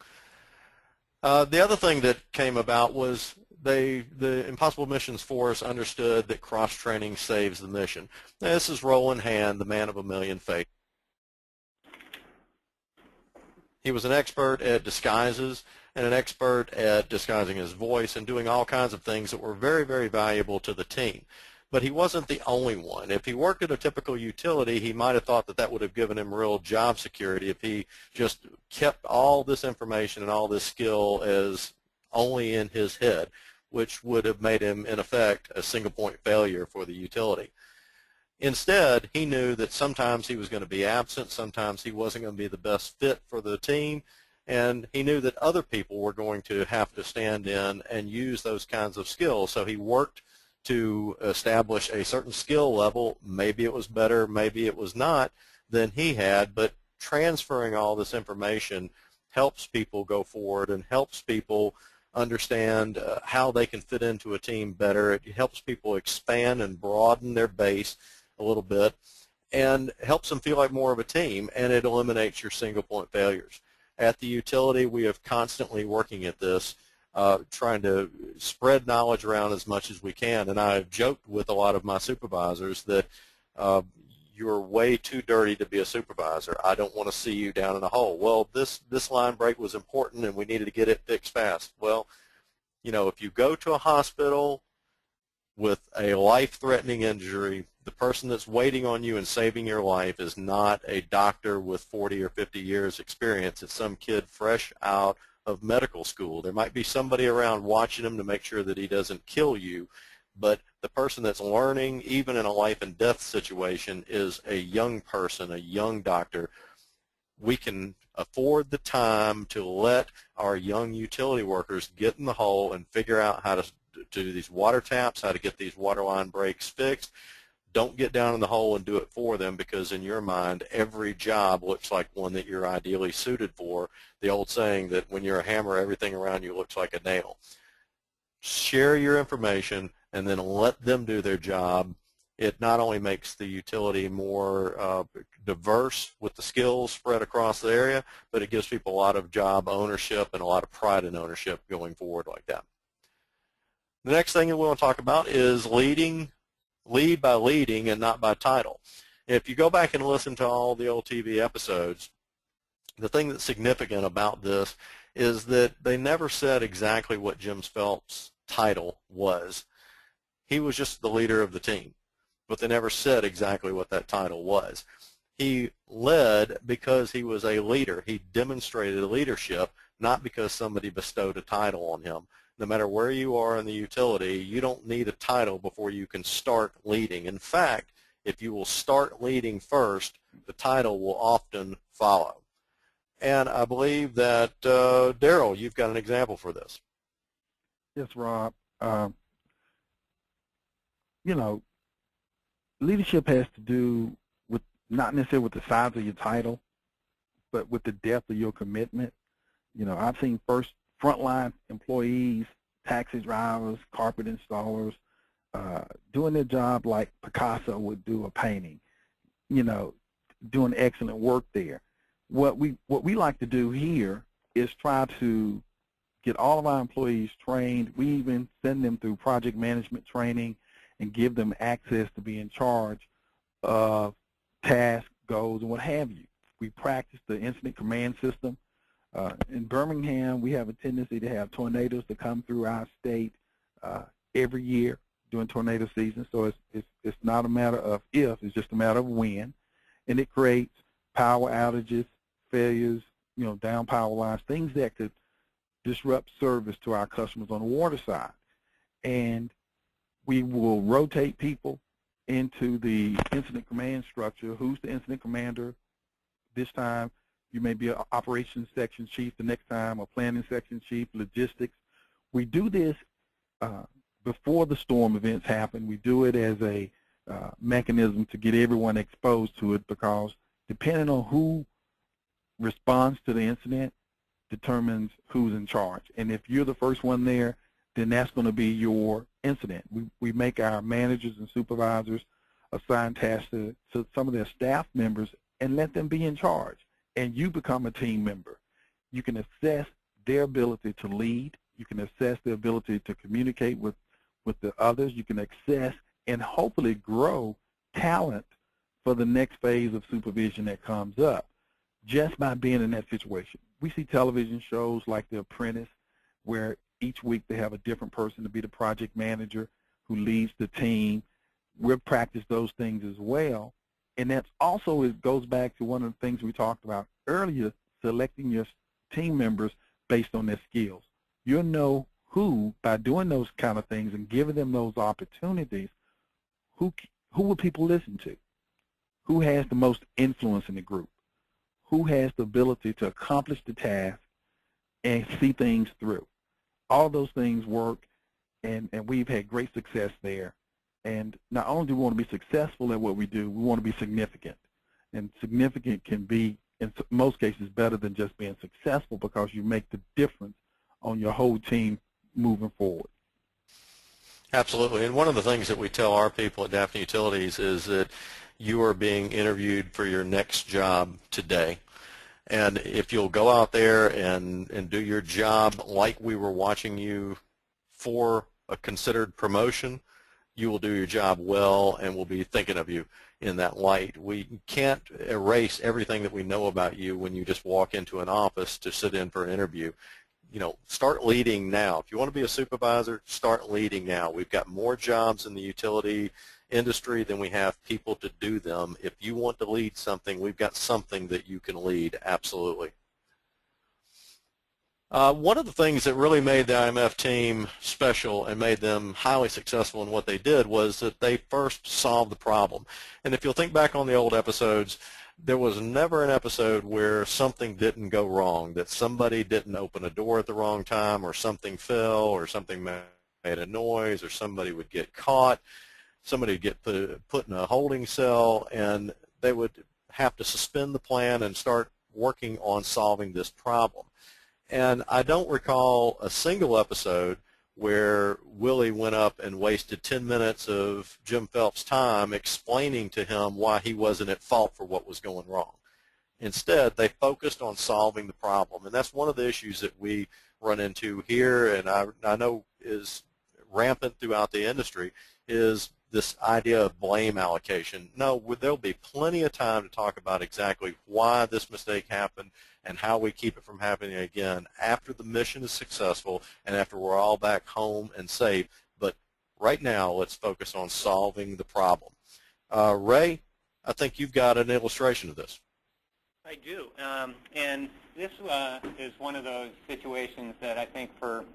Speaker 2: The other thing that came about was the Impossible Missions Force understood that cross-training saves the mission. Now, this is Roland Hand, the man of a million faces. He was an expert at disguises and an expert at disguising his voice and doing all kinds of things that were very, very valuable to the team. But he wasn't the only one. If he worked at a typical utility, he might have thought that that would have given him real job security if he just kept all this information and all this skill as only in his head, which would have made him, in effect, a single-point failure for the utility. Instead, he knew that sometimes he was going to be absent, sometimes he wasn't going to be the best fit for the team, and he knew that other people were going to have to stand in and use those kinds of skills. So he worked to establish a certain skill level. Maybe it was better, maybe it was not, than he had, but transferring all this information helps people go forward and helps people understand how they can fit into a team better. It helps people expand and broaden their base a little bit and helps them feel like more of a team, and it eliminates your single-point failures. At the utility, we are constantly working at this, trying to spread knowledge around as much as we can. And I've joked with a lot of my supervisors that you're way too dirty to be a supervisor. I don't want to see you down in a hole. Well, this line break was important and we needed to get it fixed fast. Well, you know, if you go to a hospital with a life-threatening injury, the person that's waiting on you and saving your life is not a doctor with 40 or 50 years experience. It's some kid fresh out of medical school. There might be somebody around watching him to make sure that he doesn't kill you, but the person that's learning, even in a life and death situation, is a young person, a young doctor. We can afford the time to let our young utility workers get in the hole and figure out how to do these water taps, how to get these water line breaks fixed. Don't get down in the hole and do it for them, because in your mind, every job looks like one that you're ideally suited for. The old saying that when you're a hammer, everything around you looks like a nail. Share your information and then let them do their job. It not only makes the utility more diverse with the skills spread across the area, but it gives people a lot of job ownership and a lot of pride in ownership going forward like that. The next thing that we want to talk about is lead by leading and not by title. If you go back and listen to all the old TV episodes, the thing that's significant about this is that they never said exactly what Jim Phelps' title was. He was just the leader of the team, but they never said exactly what that title was. He led because he was a leader. He demonstrated leadership, not because somebody bestowed a title on him. No matter where you are in the utility, you don't need a title before you can start leading. In fact, if you will start leading first, the title will often follow. And I believe that, Daryl, you've got an example for this.
Speaker 4: Yes, Rob. You know, leadership has to do with not necessarily with the size of your title, but with the depth of your commitment. You know, I've seen frontline employees, taxi drivers, carpet installers, doing their job like Picasso would do a painting, you know, doing excellent work there. What we like to do here is try to get all of our employees trained. We even send them through project management training and give them access to be in charge of tasks, goals, and what have you. We practice the incident command system. In Birmingham, we have a tendency to have tornadoes that come through our state every year during tornado season. So it's not a matter of if, it's just a matter of when. And it creates power outages, failures, you know, down power lines, things that could disrupt service to our customers on the water side. And we will rotate people into the incident command structure. Who's the incident commander? This time, you may be an operations section chief. The next time, a planning section chief, logistics. We do this before the storm events happen. We do it as a mechanism to get everyone exposed to it, because depending on who responds to the incident determines who's in charge. And if you're the first one there, then that's going to be your incident. We make our managers and supervisors assign tasks to some of their staff members and let them be in charge. And you become a team member. You can assess their ability to lead. You can assess their ability to communicate with the others. You can assess and hopefully grow talent for the next phase of supervision that comes up just by being in that situation. We see television shows like The Apprentice, where each week they have a different person to be the project manager who leads the team. We'll practice those things as well. And that's also, it goes back to one of the things we talked about earlier, selecting your team members based on their skills. You'll know who, by doing those kind of things and giving them those opportunities, who will people listen to? Who has the most influence in the group? Who has the ability to accomplish the task and see things through? All those things work, and we've had great success there. And not only do we want to be successful at what we do, we want to be significant. And significant can be, in most cases, better than just being successful, because you make the difference on your whole team moving forward.
Speaker 2: Absolutely. And one of the things that we tell our people at Daphne Utilities is that you are being interviewed for your next job today. And if you'll go out there and do your job like we were watching you for a considered promotion, you will do your job well, and we'll be thinking of you in that light. We can't erase everything that we know about you when you just walk into an office to sit in for an interview. start leading now. If you want to be a supervisor, start leading now. We've got more jobs in the utility industry than we have people to do them. If you want to lead something, we've got something that you can lead, absolutely. One of the things that really made the IMF team special and made them highly successful in what they did was that they first solved the problem. And if you'll think back on the old episodes, there was never an episode where something didn't go wrong, that somebody didn't open a door at the wrong time, or something fell, or something made a noise, or somebody would get caught, somebody would get put in a holding cell, and they would have to suspend the plan and start working on solving this problem. And I don't recall a single episode where Willie went up and wasted 10 minutes of Jim Phelps' time explaining to him why he wasn't at fault for what was going wrong. Instead, they focused on solving the problem. And that's one of the issues that we run into here, and I know is rampant throughout the industry, is this idea of blame allocation. No, there'll be plenty of time to talk about exactly why this mistake happened and how we keep it from happening again after the mission is successful and after we're all back home and safe. But right now, let's focus on solving the problem. Ray, I think you've got an illustration of this.
Speaker 3: I do, and this is one of those situations that I think for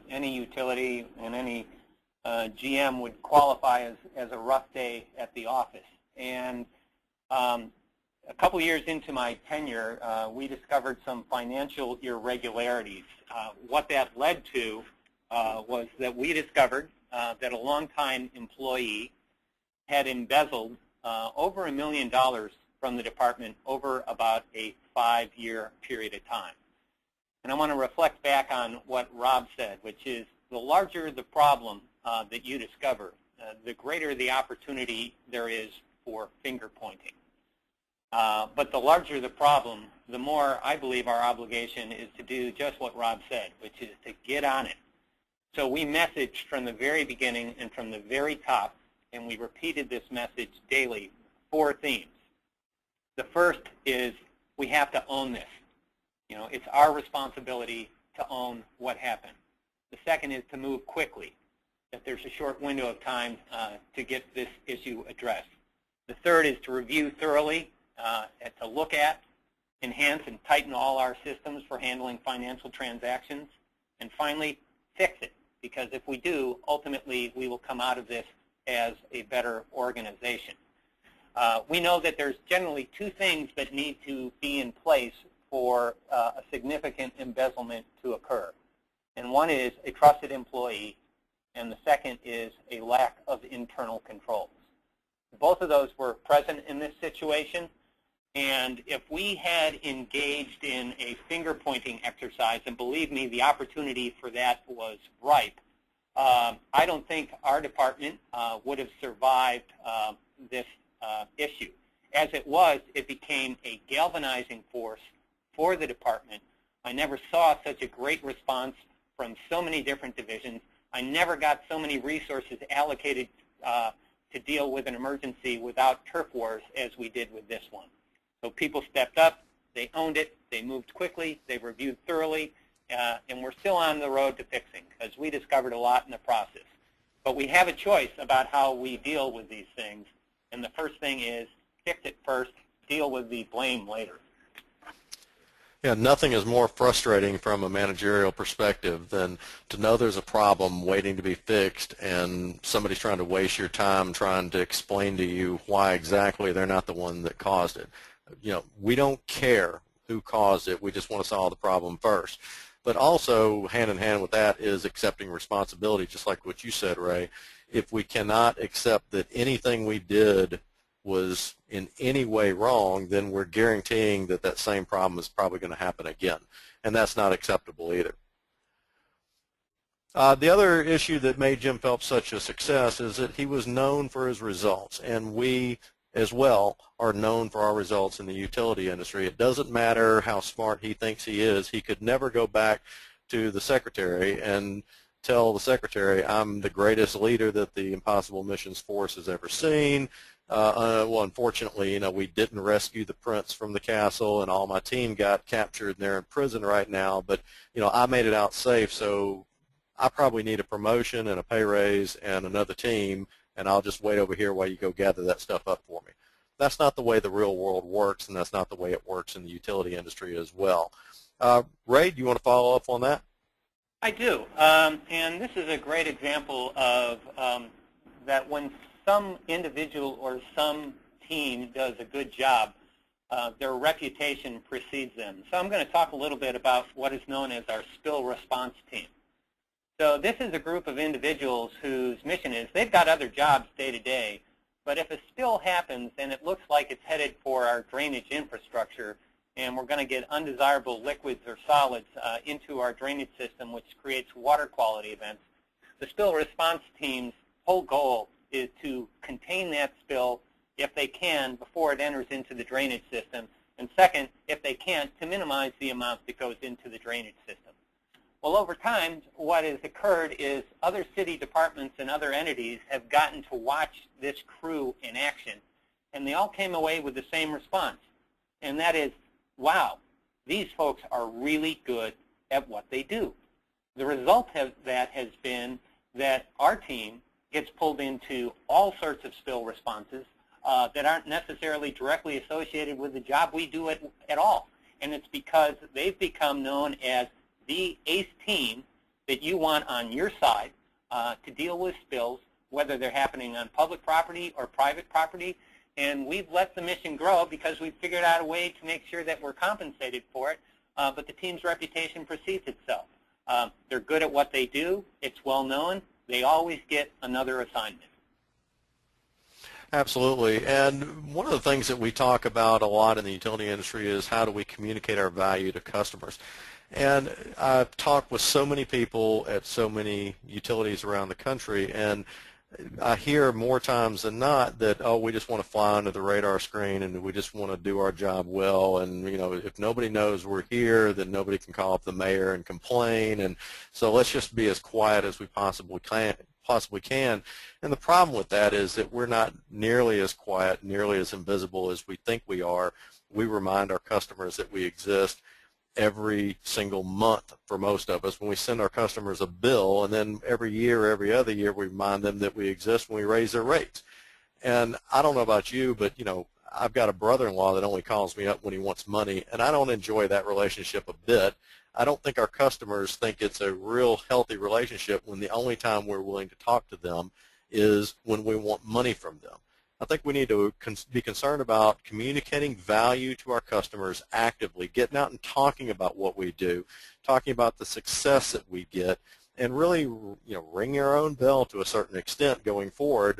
Speaker 3: any utility and any GM would qualify as a rough day at the office. And a couple years into my tenure, we discovered some financial irregularities. What that led to was that we discovered that a longtime employee had embezzled over $1 million from the department over about a 5-year period of time. And I want to reflect back on what Rob said, which is the larger the problem that you discover, the greater the opportunity there is for finger pointing. But the larger the problem, the more I believe our obligation is to do just what Rob said, which is to get on it. So we messaged from the very beginning and from the very top, and we repeated this message daily, 4 themes. The first is we have to own this. It's our responsibility to own what happened. The second is to move quickly, that there's a short window of time to get this issue addressed. The third is to review thoroughly, and to look at, enhance, and tighten all our systems for handling financial transactions. And finally, fix it, because if we do, ultimately we will come out of this as a better organization. We know that there's generally 2 things that need to be in place for a significant embezzlement to occur. And one is a trusted employee, and the second is a lack of internal controls. Both of those were present in this situation, and if we had engaged in a finger-pointing exercise, and believe me, the opportunity for that was ripe, I don't think our department would have survived this issue. As it was, it became a galvanizing force for the department. I never saw such a great response from so many different divisions. I never got so many resources allocated to deal with an emergency without turf wars as we did with this one. So people stepped up, they owned it, they moved quickly, they reviewed thoroughly, and we're still on the road to fixing because we discovered a lot in the process. But we have a choice about how we deal with these things, and the first thing is fix it first, deal with the blame later.
Speaker 2: Yeah, nothing is more frustrating from a managerial perspective than to know there's a problem waiting to be fixed and somebody's trying to waste your time trying to explain to you why exactly they're not the one that caused it. We don't care who caused it. We just want to solve the problem first. But also, hand in hand with that is accepting responsibility, just like what you said, Ray. If we cannot accept that anything we did was in any way wrong, then we're guaranteeing that that same problem is probably going to happen again. And that's not acceptable either. The other issue that made Jim Phelps such a success is that he was known for his results, and we as well are known for our results in the utility industry. It doesn't matter how smart he thinks he is. He could never go back to the secretary and tell the secretary I'm the greatest leader that the Impossible Missions Force has ever seen. Well, unfortunately, we didn't rescue the prince from the castle, and all my team got captured and they're in prison right now. But I made it out safe, so I probably need a promotion and a pay raise and another team, and I'll just wait over here while you go gather that stuff up for me. That's not the way the real world works, and that's not the way it works in the utility industry as well. Ray, do you want to follow up on that?
Speaker 3: I do, and this is a great example of that when some individual or some team does a good job, their reputation precedes them. So I'm going to talk a little bit about what is known as our spill response team. So this is a group of individuals whose mission is they've got other jobs day to day, but if a spill happens and it looks like it's headed for our drainage infrastructure and we're going to get undesirable liquids or solids into our drainage system, which creates water quality events, the spill response team's whole goal is to contain that spill if they can before it enters into the drainage system, and second, if they can't, to minimize the amount that goes into the drainage system. Well, over time, what has occurred is other city departments and other entities have gotten to watch this crew in action, and they all came away with the same response, and that is, wow, these folks are really good at what they do. The result of that has been that our team gets pulled into all sorts of spill responses that aren't necessarily directly associated with the job we do at all, and it's because they've become known as the ACE team that you want on your side to deal with spills, whether they're happening on public property or private property. And we've let the mission grow because we've figured out a way to make sure that we're compensated for it, but the team's reputation precedes itself. They're good at what they do. It's well known. They always get another assignment.
Speaker 2: Absolutely. And one of the things that we talk about a lot in the utility industry is how do we communicate our value to customers. And I've talked with so many people at so many utilities around the country, and I hear more times than not that, oh, we just want to fly under the radar screen and we just want to do our job well, and if nobody knows we're here, then nobody can call up the mayor and complain, and so let's just be as quiet as we possibly can. And the problem with that is that we're not nearly as quiet, nearly as invisible as we think we are. We remind our customers that we exist every single month for most of us when we send our customers a bill, and then every year, every other year, we remind them that we exist when we raise their rates. And I don't know about you, but I've got a brother-in-law that only calls me up when he wants money, and I don't enjoy that relationship a bit. I don't think our customers think it's a real healthy relationship when the only time we're willing to talk to them is when we want money from them. I think we need to be concerned about communicating value to our customers actively, getting out and talking about what we do, talking about the success that we get, and really, ringing our own bell to a certain extent going forward,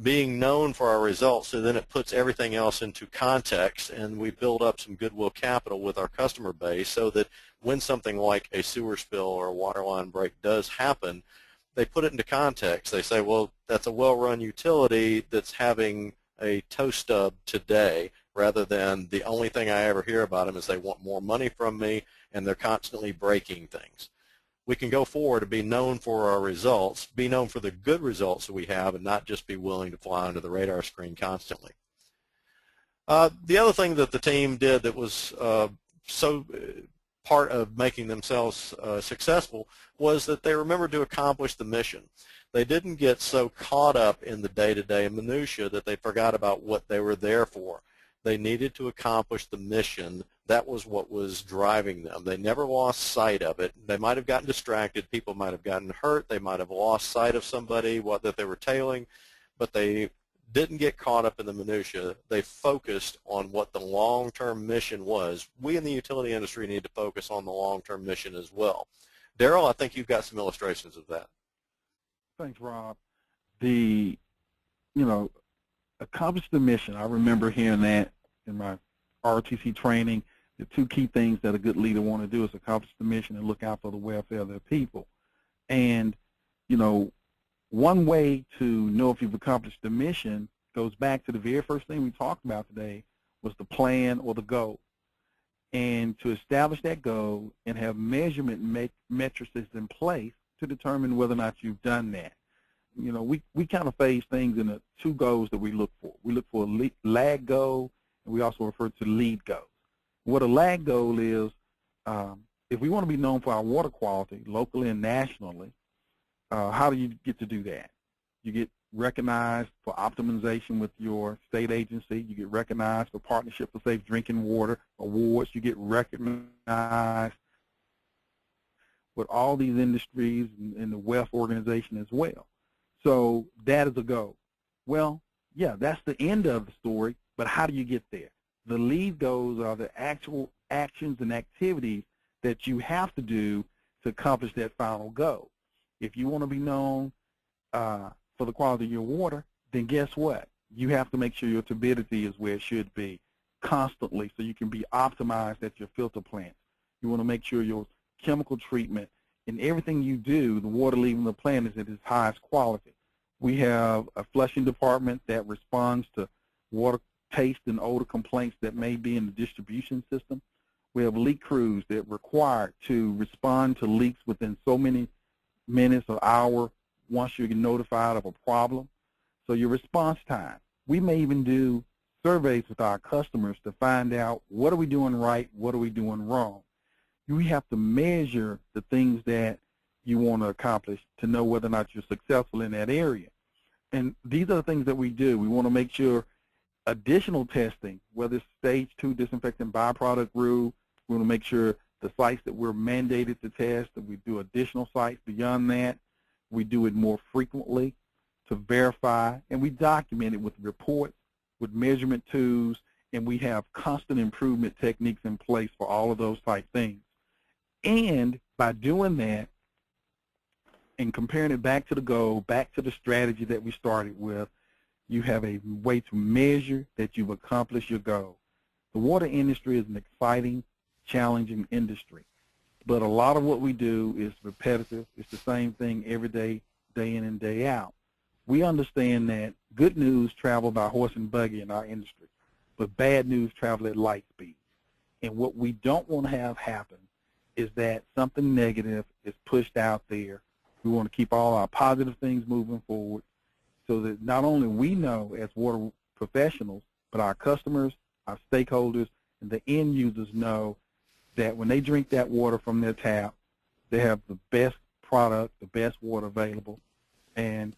Speaker 2: being known for our results, so then it puts everything else into context, and we build up some goodwill capital with our customer base so that when something like a sewer spill or a water line break does happen, they put it into context. They say, well, that's a well-run utility that's having a toe stub today, rather than the only thing I ever hear about them is they want more money from me and they're constantly breaking things. We can go forward and be known for our results, be known for the good results that we have, and not just be willing to fly under the radar screen constantly. The other thing that the team did that was part of making themselves successful was that they remembered to accomplish the mission. They didn't get so caught up in the day-to-day minutia that they forgot about what they were there for. They needed to accomplish the mission. That was what was driving them. They never lost sight of it. They might have gotten distracted. People might have gotten hurt. They might have lost sight of somebody that they were tailing, but they didn't get caught up in the minutia. They focused on what the long-term mission was. We in the utility industry need to focus on the long-term mission as well. Daryl, I think you've got some illustrations of that.
Speaker 4: Thanks, Rob. Accomplish the mission. I remember hearing that in my ROTC training. The two key things that a good leader want to do is accomplish the mission and look out for the welfare of their people. And, one way to know if you've accomplished the mission goes back to the very first thing we talked about today, was the plan or the goal. And to establish that goal and have measurement matrices in place to determine whether or not you've done that. You know, we kind of phase things into two goals that we look for. We look for a lag goal, and we also refer to lead goals. What a lag goal is, if we want to be known for our water quality locally and nationally, how do you get to do that? You get recognized for optimization with your state agency. You get recognized for Partnership for Safe Drinking Water awards. You get recognized with all these industries and the WEF organization as well. So that is a goal. Well, yeah, that's the end of the story, but how do you get there? The lead goals are the actual actions and activities that you have to do to accomplish that final goal. If you want to be known for the quality of your water, then guess what? You have to make sure your turbidity is where it should be constantly so you can be optimized at your filter plants. You want to make sure your chemical treatment and everything you do, the water leaving the plant is at its highest quality. We have a flushing department that responds to water taste and odor complaints that may be in the distribution system. We have leak crews that are required to respond to leaks within so many minutes or hour once you get notified of a problem. So your response time. We may even do surveys with our customers to find out what are we doing right, what are we doing wrong. We have to measure the things that you want to accomplish to know whether or not you're successful in that area. And these are the things that we do. We want to make sure additional testing, whether it's stage 2 disinfectant byproduct rule, we want to make sure the sites that we're mandated to test, that we do additional sites beyond that. We do it more frequently to verify, and we document it with reports, with measurement tools, and we have constant improvement techniques in place for all of those type things. And by doing that and comparing it back to the goal, back to the strategy that we started with, you have a way to measure that you've accomplished your goal. The water industry is an exciting, challenging industry, but a lot of what we do is repetitive. It's the same thing every day, day in and day out. We understand that good news travel by horse and buggy in our industry, but bad news travel at light speed. And what we don't want to have happen is that something negative is pushed out there. We want to keep all our positive things moving forward so that not only we know as water professionals, but our customers, our stakeholders, and the end users know that when they drink that water from their tap, they have the best product, the best water available. And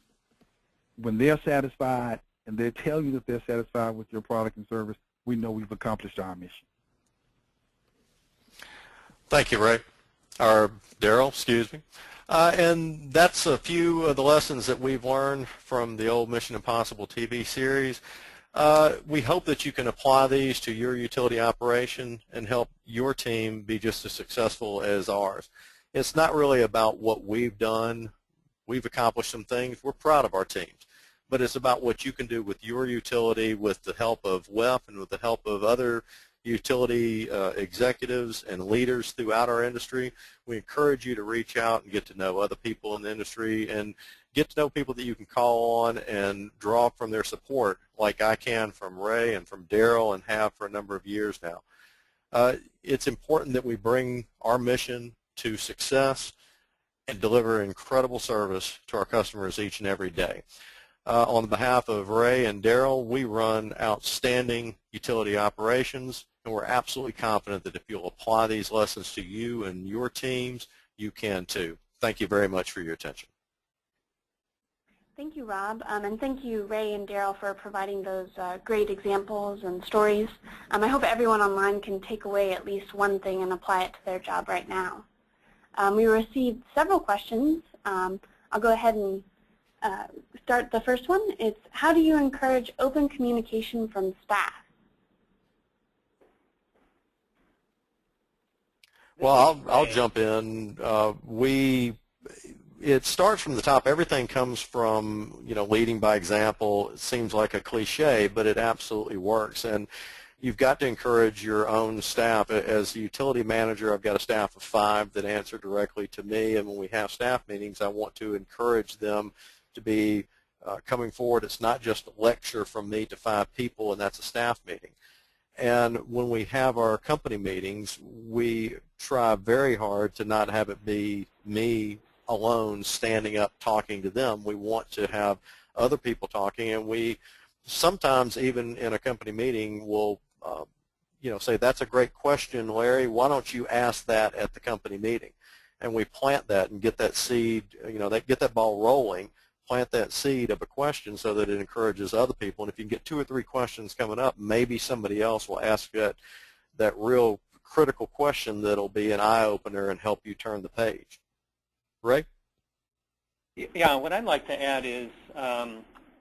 Speaker 4: when they're satisfied and they tell you that they're satisfied with your product and service, we know we've accomplished our mission.
Speaker 2: Thank you, Ray. Or Daryl, excuse me. And that's a few of the lessons that we've learned from the old Mission Impossible TV series. We hope that you can apply these to your utility operation and help your team be just as successful as ours. It's not really about what we've done. We've accomplished some things. We're proud of our teams. But it's about what you can do with your utility with the help of WEF and with the help of other utility executives and leaders throughout our industry. We encourage you to reach out and get to know other people in the industry and get to know people that you can call on and draw from their support, like I can from Ray and from Daryl and have for a number of years now. It's important that we bring our mission to success and deliver incredible service to our customers each and every day. On behalf of Ray and Daryl, we run outstanding utility operations, and we're absolutely confident that if you'll apply these lessons to you and your teams, you can too. Thank you very much for your attention.
Speaker 1: Thank you, Rob, and thank you, Ray and Daryl, for providing those great examples and stories. I hope everyone online can take away at least one thing and apply it to their job right now. We received several questions. I'll go ahead and start the first one. It's, how do you encourage open communication from staff?
Speaker 2: Well, I'll jump in. It starts from the top. Everything comes from, leading by example. It seems like a cliche, but it absolutely works. And you've got to encourage your own staff. As a utility manager, I've got a staff of 5 that answer directly to me. And when we have staff meetings, I want to encourage them to be coming forward. It's not just a lecture from me to 5 people, and that's a staff meeting. And when we have our company meetings, we try very hard to not have it be me alone standing up talking to them. We want to have other people talking, and we sometimes even in a company meeting will say, that's a great question, Larry, why don't you ask that at the company meeting? And we plant that and get that seed, get that ball rolling, plant that seed of a question so that it encourages other people. And if you can get 2 or 3 questions coming up, maybe somebody else will ask that real critical question that'll be an eye-opener and help you turn the page. Ray?
Speaker 3: Yeah, what I'd like to add is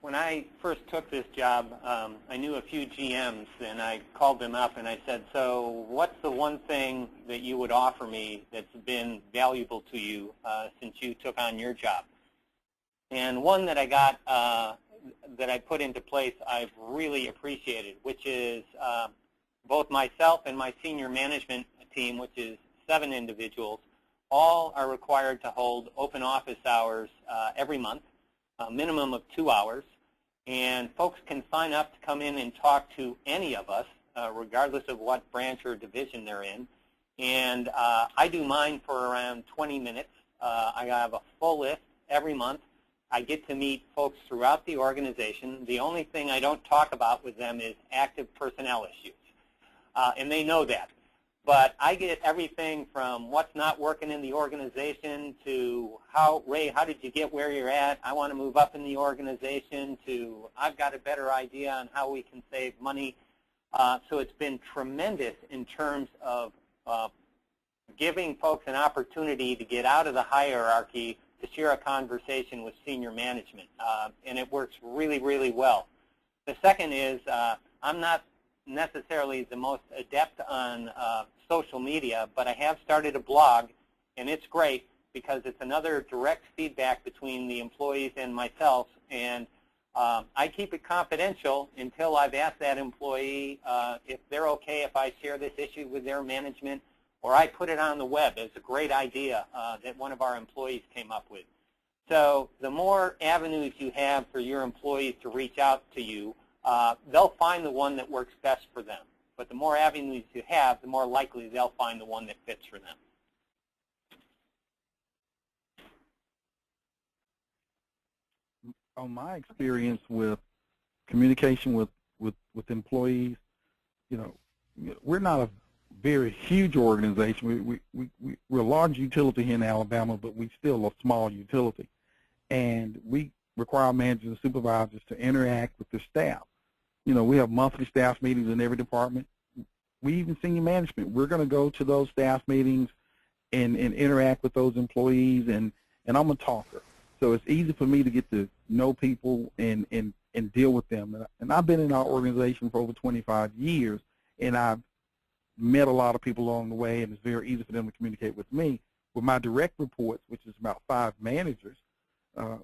Speaker 3: when I first took this job, I knew a few GMs, and I called them up and I said, so what's the one thing that you would offer me that's been valuable to you since you took on your job? And one that I got that I put into place I've really appreciated, which is both myself and my senior management team, which is 7 individuals, all are required to hold open office hours every month, a minimum of 2 hours. And folks can sign up to come in and talk to any of us, regardless of what branch or division they're in. And I do mine for around 20 minutes. I have a full list every month. I get to meet folks throughout the organization. The only thing I don't talk about with them is active personnel issues. And they know that. But I get everything from what's not working in the organization to Ray, how did you get where you're at? I want to move up in the organization, to I've got a better idea on how we can save money. So it's been tremendous in terms of giving folks an opportunity to get out of the hierarchy to share a conversation with senior management. And it works really, really well. The second is I'm not necessarily the most adept on social media, but I have started a blog, and it's great because it's another direct feedback between the employees and myself, and I keep it confidential until I've asked that employee if they're okay if I share this issue with their management, or I put it on the web as a great idea that one of our employees came up with. So the more avenues you have for your employees to reach out to you, they'll find the one that works best for them. But the more avenues you have, the more likely they'll find the one that fits for them.
Speaker 4: On my experience with communication with employees, we're not a very huge organization. We're a large utility here in Alabama, but we're still a small utility. And we require managers and supervisors to interact with their staff. We have monthly staff meetings in every department. We even senior management. We're going to go to those staff meetings and interact with those employees, and I'm a talker. So it's easy for me to get to know people and deal with them. And I've been in our organization for over 25 years, and I've met a lot of people along the way, and it's very easy for them to communicate with me. With my direct reports, which is about 5 managers,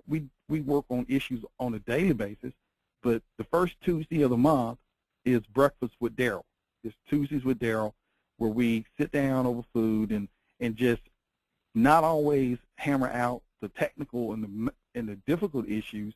Speaker 4: we work on issues on a daily basis. But the first Tuesday of the month is breakfast with Daryl. It's Tuesdays with Daryl, where we sit down over food and just not always hammer out the technical and the difficult issues,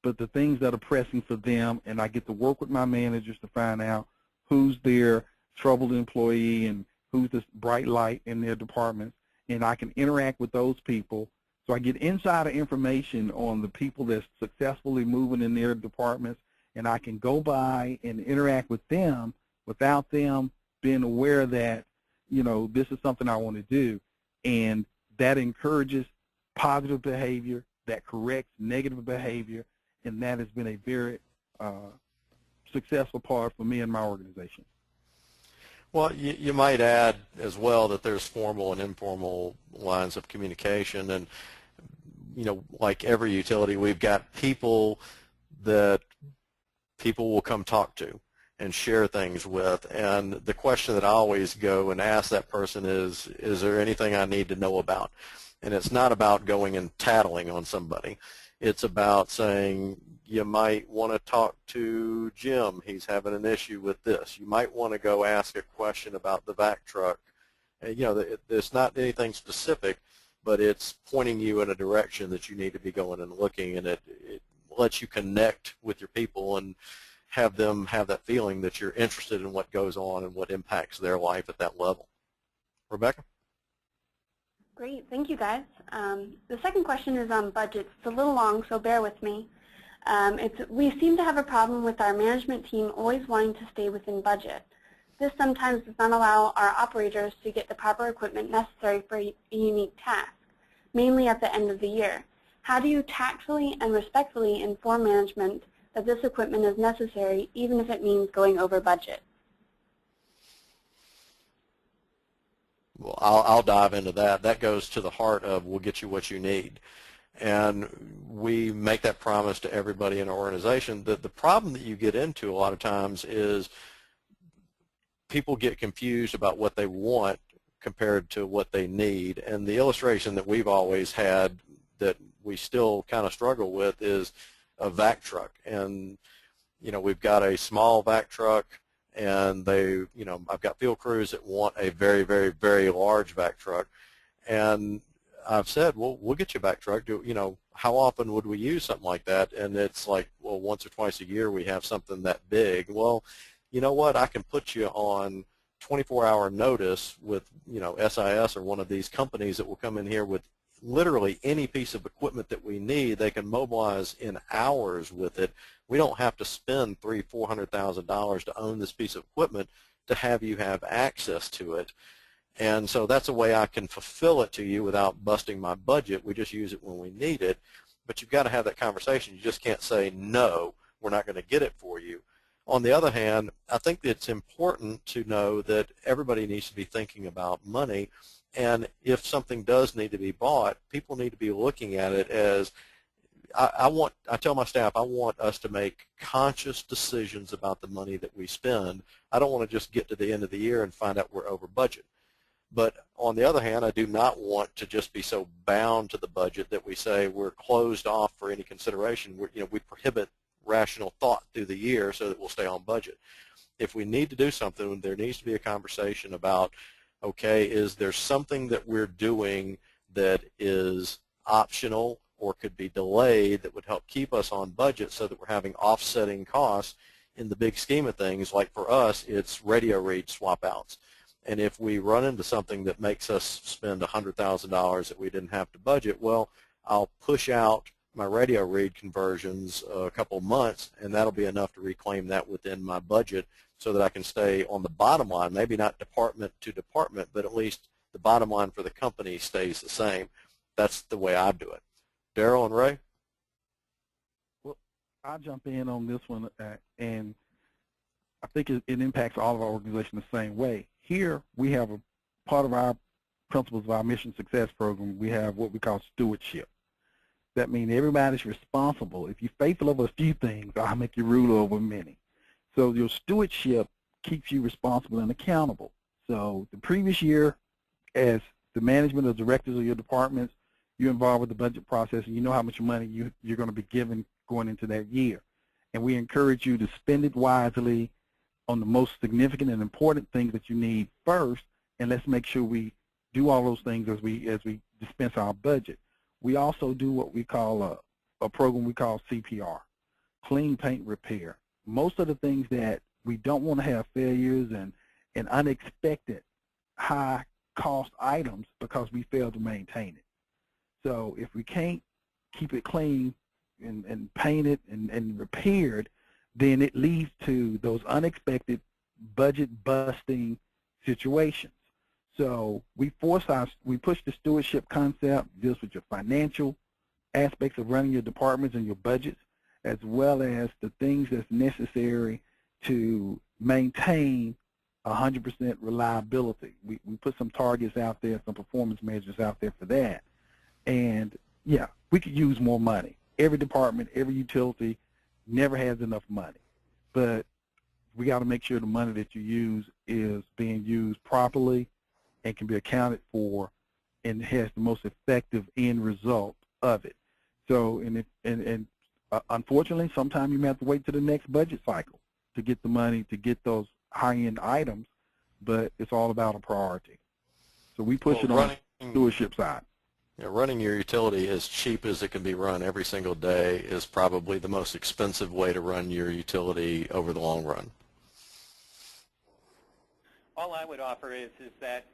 Speaker 4: but the things that are pressing for them. And I get to work with my managers to find out who's their troubled employee and who's the bright light in their departments. And I can interact with those people. So I get insider information on the people that's successfully moving in their departments, and I can go by and interact with them without them being aware that, this is something I want to do. And that encourages positive behavior, that corrects negative behavior, and that has been a very successful part for me and my organization.
Speaker 2: Well, you might add as well that there's formal and informal lines of communication, and like every utility, we've got people that people will come talk to and share things with. And the question that I always go and ask that person is there anything I need to know about? And it's not about going and tattling on somebody. It's about saying, you might want to talk to Jim. He's having an issue with this. You might want to go ask a question about the vac truck. It's not anything specific, but it's pointing you in a direction that you need to be going and looking, and it lets you connect with your people and have them have that feeling that you're interested in what goes on and what impacts their life at that level. Rebecca?
Speaker 1: Great, thank you guys. The second question is on budgets. It's a little long, so bear with me. We seem to have a problem with our management team always wanting to stay within budget. This sometimes does not allow our operators to get the proper equipment necessary for a unique task, mainly at the end of the year. How do you tactfully and respectfully inform management that this equipment is necessary, even if it means going over budget?
Speaker 2: Well, I'll dive into that. That goes to the heart of we'll get you what you need. And we make that promise to everybody in our organization. The problem that you get into a lot of times is people get confused about what they want compared to what they need. And the illustration that we've always had that we still kind of struggle with is a vac truck. And, you know, we've got a small vac truck, and I've got field crews that want a very, very, very large vac truck. And I've said, well, we'll get you a vac truck. How often would we use something like that? And it's like, well, once or twice a year we have something that big. Well, you know what? I can put you on 24-hour notice with, SIS or one of these companies that will come in here with literally any piece of equipment that we need. They can mobilize in hours with it. We don't have to spend $300,000-$400,000 to own this piece of equipment to have you have access to it. And so that's a way I can fulfill it to you without busting my budget. We just use it when we need it. But you've got to have that conversation. You just can't say, no, we're not going to get it for you. On the other hand, I think it's important to know that everybody needs to be thinking about money. And if something does need to be bought, people need to be looking at it as, I tell my staff, I want us to make conscious decisions about the money that we spend. I don't want to just get to the end of the year and find out we're over budget. But on the other hand, I do not want to just be so bound to the budget that we say we're closed off for any consideration. We prohibit rational thought through the year so that we'll stay on budget. If we need to do something, there needs to be a conversation about, okay, is there something that we're doing that is optional or could be delayed that would help keep us on budget so that we're having offsetting costs in the big scheme of things? Like for us, it's radio read swap outs. And if we run into something that makes us spend $100,000 that we didn't have to budget, well, I'll push out my radio read conversions a couple months, and that'll be enough to reclaim that within my budget so that I can stay on the bottom line, maybe not department to department, but at least the bottom line for the company stays the same. That's the way I do it. Daryl and Ray?
Speaker 4: Well, I'll jump in on this one, and I think it impacts all of our organizations the same way. Here, we have a part of our principles of our mission success program, we have what we call stewardship. That means everybody's responsible. If you're faithful over a few things, I'll make you ruler over many. So your stewardship keeps you responsible and accountable. So the previous year, as the management or directors of your departments, you're involved with the budget process, and you know how much money you're going to be given going into that year. And we encourage you to spend it wisely on the most significant and important things that you need first, and let's make sure we do all those things as we dispense our budget. We also do what we call a program we call CPR, clean paint repair. Most of the things that we don't want to have failures and unexpected high cost items because we fail to maintain it. So if we can't keep it clean and painted and repaired, then it leads to those unexpected budget busting situations. So we push the stewardship concept, deals with your financial aspects of running your departments and your budgets, as well as the things that's necessary to maintain 100% reliability. We put some targets out there, some performance measures out there for that. And yeah, we could use more money. Every department, every utility never has enough money. But we got to make sure the money that you use is being used properly and can be accounted for and has the most effective end result of it. So, unfortunately, sometimes you may have to wait to the next budget cycle to get the money to get those high-end items, but it's all about a priority. So we push it on the stewardship side.
Speaker 2: Yeah, running your utility as cheap as it can be run every single day is probably the most expensive way to run your utility over the long run.
Speaker 3: All I would offer is that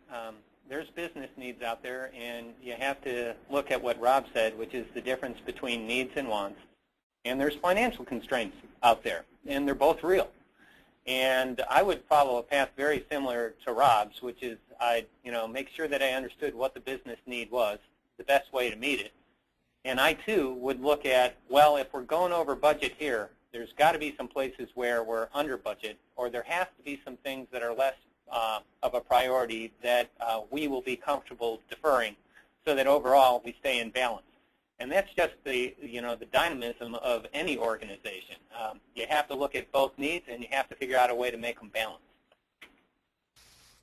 Speaker 3: there's business needs out there, and you have to look at what Rob said, which is the difference between needs and wants. And there's financial constraints out there, and they're both real. And I would follow a path very similar to Rob's, which is I'd make sure that I understood what the business need was, the best way to meet it. And I, too, would look at, well, if we're going over budget here, there's got to be some places where we're under budget, or there has to be some things that are less of a priority that we will be comfortable deferring so that overall we stay in balance. And that's just the dynamism of any organization. You have to look at both needs, and you have to figure out a way to make them balance.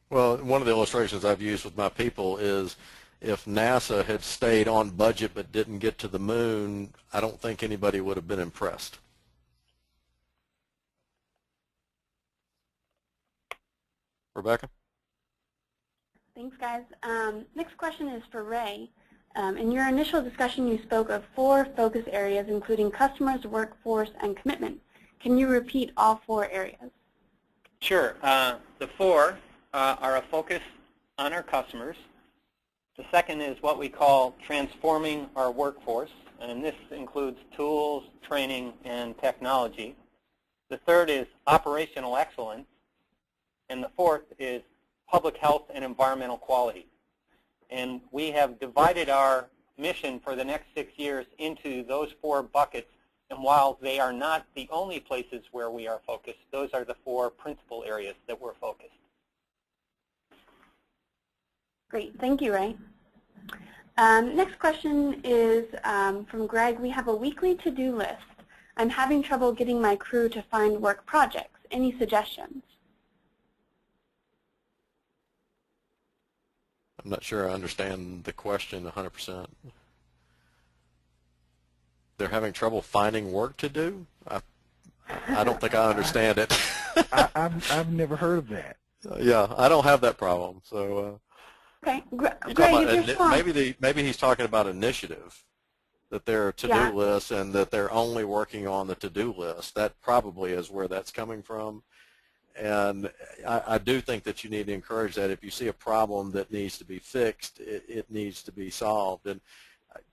Speaker 2: Well, one of the illustrations I've used with my people is if NASA had stayed on budget but didn't get to the moon, I don't think anybody would have been impressed. Rebecca?
Speaker 1: Thanks, guys. Next question is for Ray. In your initial discussion, you spoke of 4 focus areas, including customers, workforce, and commitment. Can you repeat all 4 areas?
Speaker 3: Sure. The 4 are a focus on our customers. The second is what we call transforming our workforce, and this includes tools, training, and technology. The third is operational excellence, and the fourth is public health and environmental quality. And we have divided our mission for the next 6 years into those 4 buckets, and while they are not the only places where we are focused, those are the 4 principal areas that we're focused.
Speaker 1: Great. Thank you, Ray. Next question is from Greg. We have a weekly to-do list. I'm having trouble getting my crew to find work projects. Any suggestions?
Speaker 2: I'm not sure I understand the question 100%. They're having trouble finding work to do? I don't think I understand it.
Speaker 4: I've never heard of that.
Speaker 2: Yeah, I don't have that problem. So.
Speaker 1: Okay, Greg,
Speaker 2: maybe he's talking about initiative, that there are to-do lists and that they're only working on the to-do list. That probably is where that's coming from. And I do think that you need to encourage that. If you see a problem that needs to be fixed, it needs to be solved. And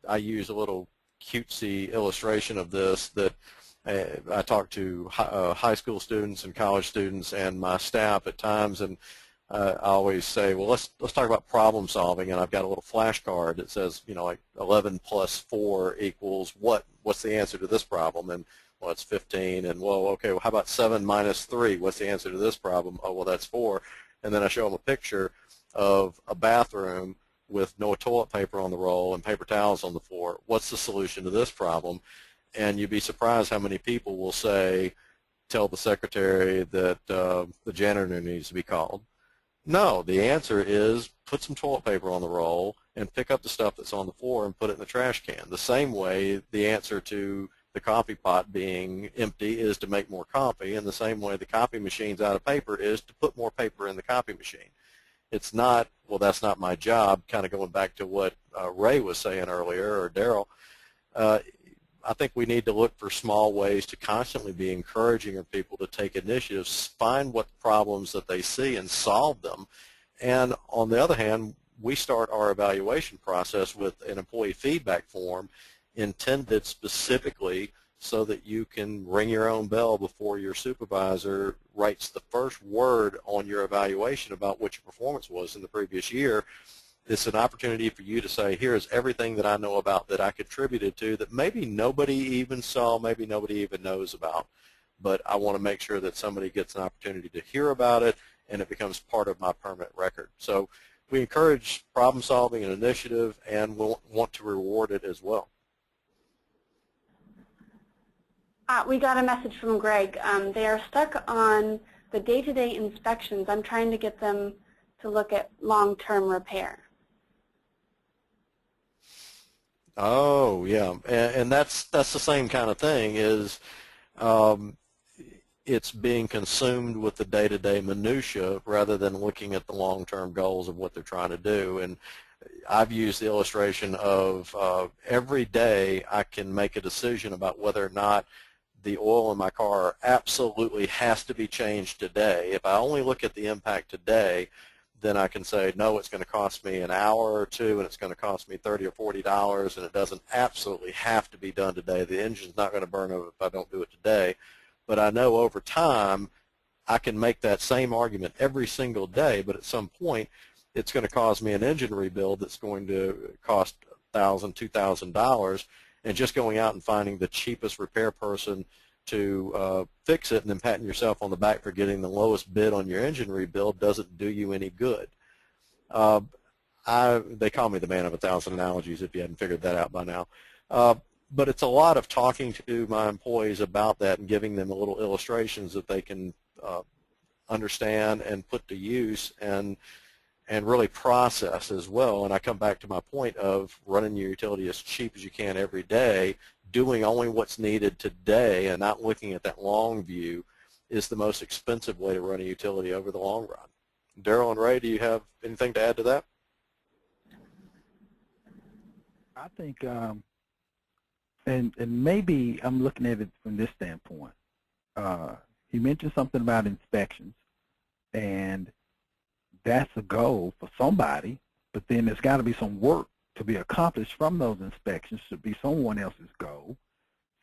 Speaker 2: I use a little cutesy illustration of this that I talk to high school students and college students and my staff at times, and I always say, well, let's talk about problem solving, and I've got a little flashcard that says, like 11 plus 4 equals what? What's the answer to this problem? And well, it's 15, and well, okay, well, how about 7 minus 3? What's the answer to this problem? Oh, well, that's 4. And then I show them a picture of a bathroom with no toilet paper on the roll and paper towels on the floor. What's the solution to this problem? And you'd be surprised how many people will say, tell the secretary that the janitor needs to be called. No, the answer is put some toilet paper on the roll and pick up the stuff that's on the floor and put it in the trash can. The same way the answer to the coffee pot being empty is to make more coffee, and the same way the copy machine's out of paper is to put more paper in the copy machine. It's not, well, that's not my job, kind of going back to what Ray was saying earlier, or Daryl. I think we need to look for small ways to constantly be encouraging our people to take initiatives, find what problems that they see and solve them. And on the other hand, we start our evaluation process with an employee feedback form intended specifically so that you can ring your own bell before your supervisor writes the first word on your evaluation about what your performance was in the previous year. It's an opportunity for you to say, here's everything that I know about that I contributed to that maybe nobody even saw, maybe nobody even knows about. But I want to make sure that somebody gets an opportunity to hear about it and it becomes part of my permanent record. So we encourage problem solving and initiative, and we'll want to reward it as well.
Speaker 1: We got a message from Greg. They are stuck on the day-to-day inspections. I'm trying to get them to look at long-term repair.
Speaker 2: Oh, yeah, and that's the same kind of thing. Is it's being consumed with the day-to-day minutia rather than looking at the long-term goals of what they're trying to do. And I've used the illustration of every day I can make a decision about whether or not the oil in my car absolutely has to be changed today. If I only look at the impact today, then I can say, no, it's going to cost me an hour or two, and it's going to cost me $30 or $40, and it doesn't absolutely have to be done today. The engine's not going to burn over if I don't do it today. But I know over time I can make that same argument every single day, but at some point it's going to cause me an engine rebuild that's going to cost $1,000, $2,000, and just going out and finding the cheapest repair person to fix it and then patting yourself on the back for getting the lowest bid on your engine rebuild doesn't do you any good. They call me the man of 1,000 analogies if you hadn't figured that out by now. But it's a lot of talking to my employees about that and giving them a little illustrations that they can understand and put to use and really process as well. And I come back to my point of running your utility as cheap as you can every day, doing only what's needed today and not looking at that long view is the most expensive way to run a utility over the long run. Daryl and Ray, do you have anything to add to that?
Speaker 4: I think, and maybe I'm looking at it from this standpoint. You mentioned something about inspections, and that's a goal for somebody, but then there's got to be some work to be accomplished from those inspections. Should be someone else's goal.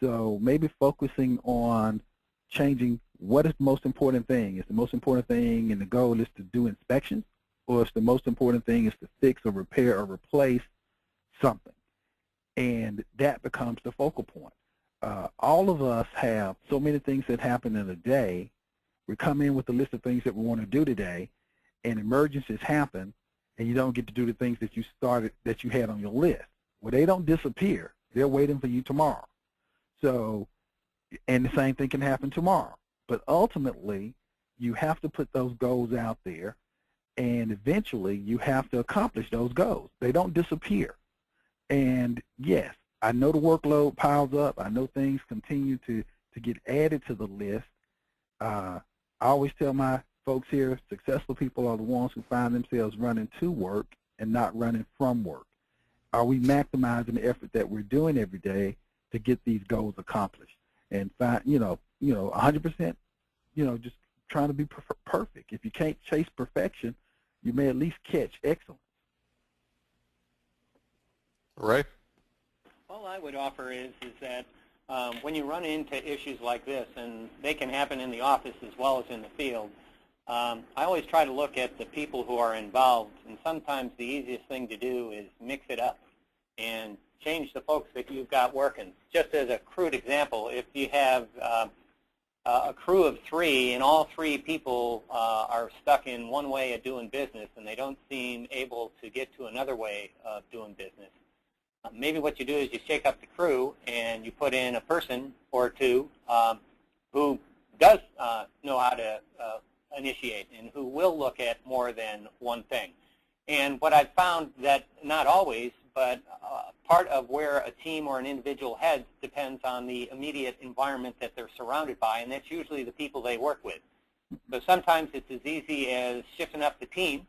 Speaker 4: So maybe focusing on changing what is the most important thing. Is the most important thing and the goal is to do inspections, or is the most important thing is to fix or repair or replace something? And that becomes the focal point. All of us have so many things that happen in a day. We come in with a list of things that we want to do today, and emergencies happen, and you don't get to do the things that you had on your list. Well, they don't disappear. They're waiting for you tomorrow. So, and the same thing can happen tomorrow. But ultimately, you have to put those goals out there, and eventually you have to accomplish those goals. They don't disappear. And yes, I know the workload piles up. I know things continue to get added to the list. I always tell my folks here, successful people are the ones who find themselves running to work and not running from work. Are we maximizing the effort that we're doing every day to get these goals accomplished? And find, 100%, just trying to be perfect. If you can't chase perfection, you may at least catch excellence.
Speaker 2: Ray?
Speaker 3: All I would offer is that when you run into issues like this, and they can happen in the office as well as in the field, I always try to look at the people who are involved, and sometimes the easiest thing to do is mix it up and change the folks that you've got working. Just as a crude example, if you have a crew of 3 and all 3 people are stuck in one way of doing business and they don't seem able to get to another way of doing business, maybe what you do is you shake up the crew and you put in a person or 2 who does know how to initiate and who will look at more than one thing. And what I've found that not always, but part of where a team or an individual heads depends on the immediate environment that they're surrounded by, and that's usually the people they work with. So sometimes it's as easy as shifting up the team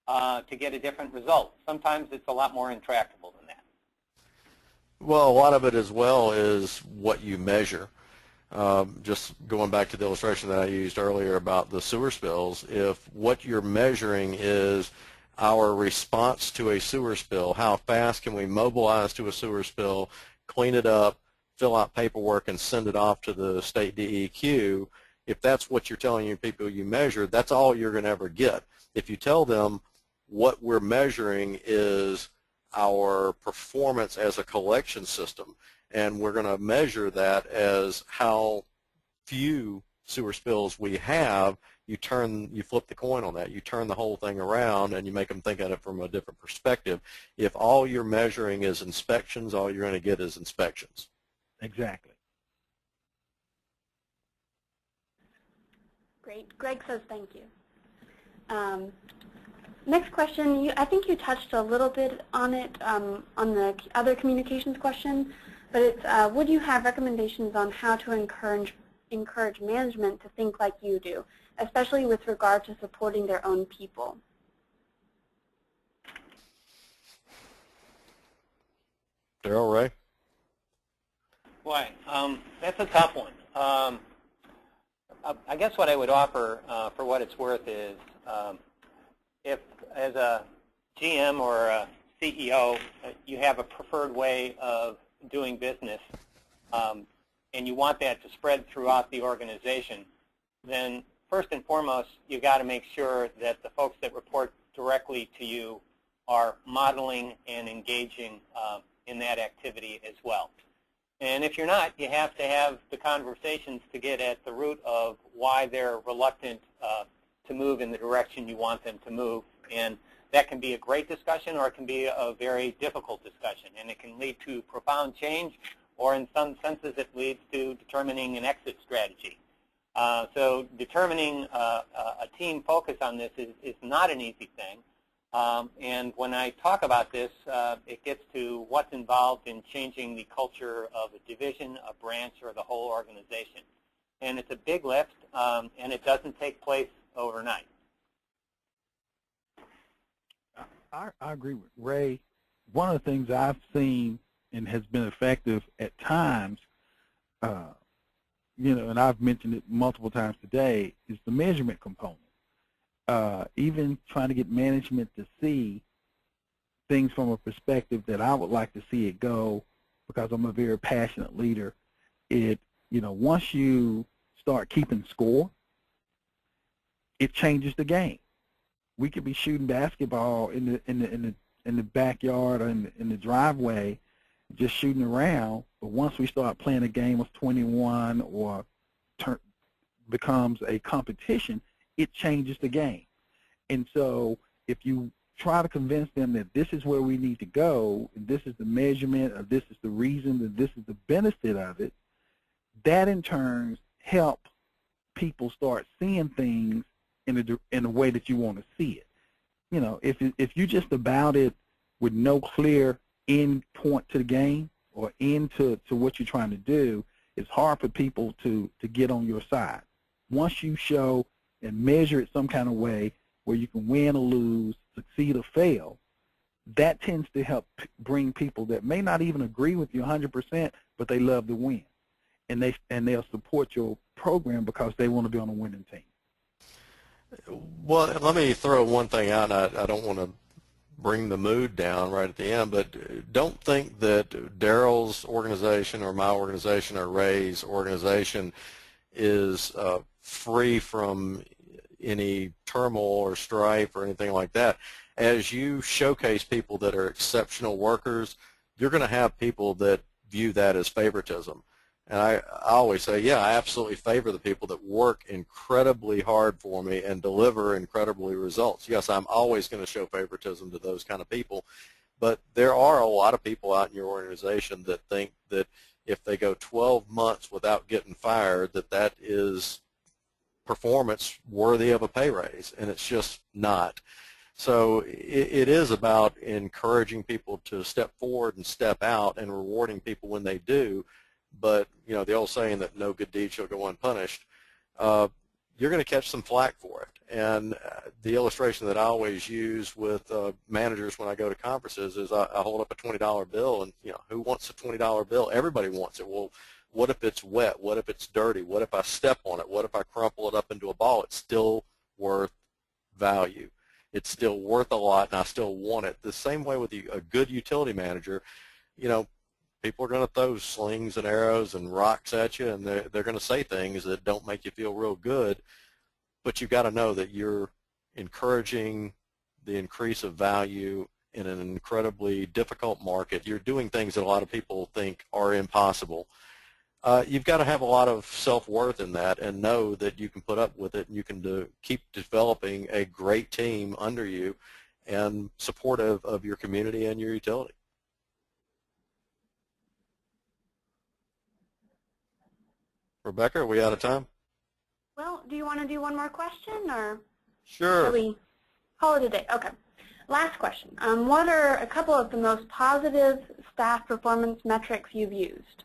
Speaker 3: to get a different result. Sometimes it's a lot more intractable than that.
Speaker 2: Well, a lot of it as well is what you measure. Just going back to the illustration that I used earlier about the sewer spills, if what you're measuring is our response to a sewer spill, how fast can we mobilize to a sewer spill, clean it up, fill out paperwork, and send it off to the state DEQ, if that's what you're telling your people you measure, that's all you're going to ever get. If you tell them what we're measuring is our performance as a collection system, and we're going to measure that as how few sewer spills we have, you flip the coin on that. You turn the whole thing around and you make them think at it from a different perspective. If all you're measuring is inspections, all you're going to get is inspections.
Speaker 4: Exactly.
Speaker 1: Great. Greg says thank you. Next question, I think you touched a little bit on it on the other communications question, but it's would you have recommendations on how to encourage management to think like you do, especially with regard to supporting their own people?
Speaker 2: Daryl, Ray?
Speaker 3: Boy, that's a tough one. I guess what I would offer, for what it's worth, is if as a GM or a CEO, you have a preferred way of doing business, and you want that to spread throughout the organization, then first and foremost, you got to make sure that the folks that report directly to you are modeling and engaging in that activity as well. And if you're not, you have to have the conversations to get at the root of why they're reluctant to move in the direction you want them to move. And that can be a great discussion, or it can be a very difficult discussion. And it can lead to profound change, or in some senses it leads to determining an exit strategy. So determining a team focus on this is not an easy thing. And when I talk about this, it gets to what's involved in changing the culture of a division, a branch, or the whole organization. And it's a big lift, and it doesn't take place overnight.
Speaker 4: I agree with Ray. One of the things I've seen and has been effective at times, and I've mentioned it multiple times today, is the measurement component. Even trying to get management to see things from a perspective that I would like to see it go, because I'm a very passionate leader. Once you start keeping score, it changes the game. We could be shooting basketball in the backyard or in the driveway, just shooting around. But once we start playing a game of 21 or becomes a competition, it changes the game. And so if you try to convince them that this is where we need to go, and this is the measurement, or this is the reason, that this is the benefit of it, that in turn help people start seeing things in a way that you want to see it. If you just about it with no clear end point to the game or end to what you're trying to do, it's hard for people to get on your side. Once you show and measure it some kind of way where you can win or lose, succeed or fail, that tends to help bring people that may not even agree with you 100%, but they love to win. And they'll support your program because they want to be on a winning team.
Speaker 2: Well, let me throw one thing out. I don't want to bring the mood down right at the end, but don't think that Daryl's organization or my organization or Ray's organization is free from any turmoil or strife or anything like that. As you showcase people that are exceptional workers, you're going to have people that view that as favoritism. And I always say, yeah, I absolutely favor the people that work incredibly hard for me and deliver incredibly results. Yes, I'm always going to show favoritism to those kind of people. But there are a lot of people out in your organization that think that if they go 12 months without getting fired, that is performance worthy of a pay raise, and it's just not. So it is about encouraging people to step forward and step out and rewarding people when they do. But, the old saying that no good deed shall go unpunished, you're going to catch some flack for it. And the illustration that I always use with managers when I go to conferences is I hold up a $20 bill, and, who wants a $20 bill? Everybody wants it. Well, what if it's wet? What if it's dirty? What if I step on it? What if I crumple it up into a ball? It's still worth value. It's still worth a lot, and I still want it. The same way with a good utility manager, people are going to throw slings and arrows and rocks at you, and they're going to say things that don't make you feel real good, but you've got to know that you're encouraging the increase of value in an incredibly difficult market. You're doing things that a lot of people think are impossible. You've got to have a lot of self-worth in that and know that you can put up with it, and you can keep developing a great team under you and supportive of your community and your utility. Rebecca, are we out of time?
Speaker 1: Well, do you want to do one more question, or
Speaker 2: Sure.
Speaker 1: shall we call it a day? Okay. Last question. What are a couple of the most positive staff performance metrics you've used?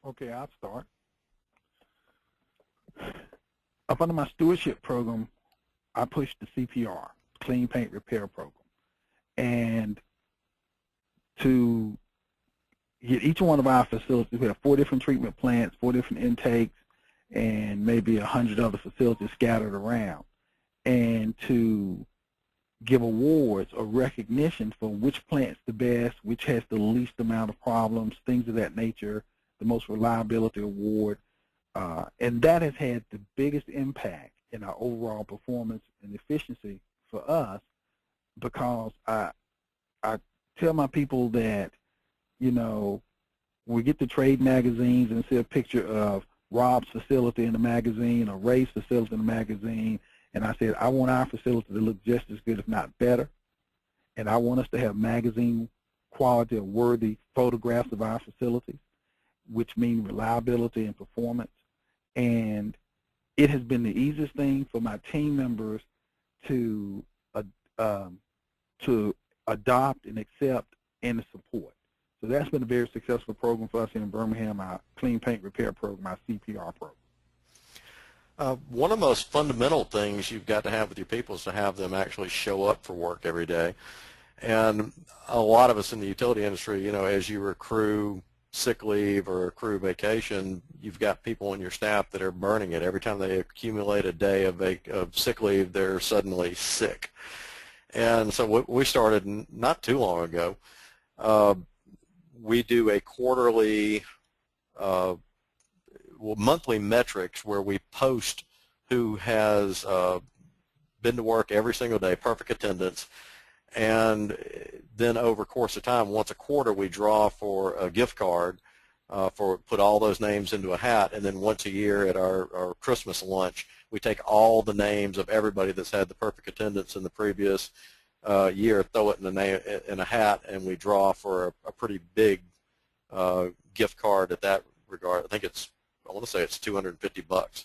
Speaker 4: Okay, I'll start. Up under my stewardship program, I pushed the CPR, Clean Paint Repair Program. And to get each one of our facilities, we have 4 different treatment plants, 4 different intakes, and maybe 100 other facilities scattered around, and to give awards or recognition for which plant's the best, which has the least amount of problems, things of that nature, the most reliability award. And that has had the biggest impact in our overall performance and efficiency for us, because I tell my people that, you know, we get the trade magazines and see a picture of Rob's facility in the magazine or Ray's facility in the magazine, and I said, I want our facility to look just as good, if not better, and I want us to have magazine quality or worthy photographs of our facilities, which mean reliability and performance. And it has been the easiest thing for my team members to adopt and accept and to support. So that's been a very successful program for us in Birmingham, our Clean Paint Repair program, our CPR program.
Speaker 2: One of the most fundamental things you've got to have with your people is to have them actually show up for work every day. And a lot of us in the utility industry, you know, as you accrue sick leave or accrue vacation, you've got people on your staff that are burning it. Every time they accumulate a day of sick leave, they're suddenly sick. And so we started not too long ago. We do a quarterly, monthly metrics where we post who has been to work every single day, perfect attendance, and then over the course of time, once a quarter, we draw for a gift card put all those names into a hat, and then once a year at our Christmas lunch, we take all the names of everybody that's had the perfect attendance in the previous year, throw it in a hat, and we draw for a pretty big gift card at that regard. I want to say it's $250.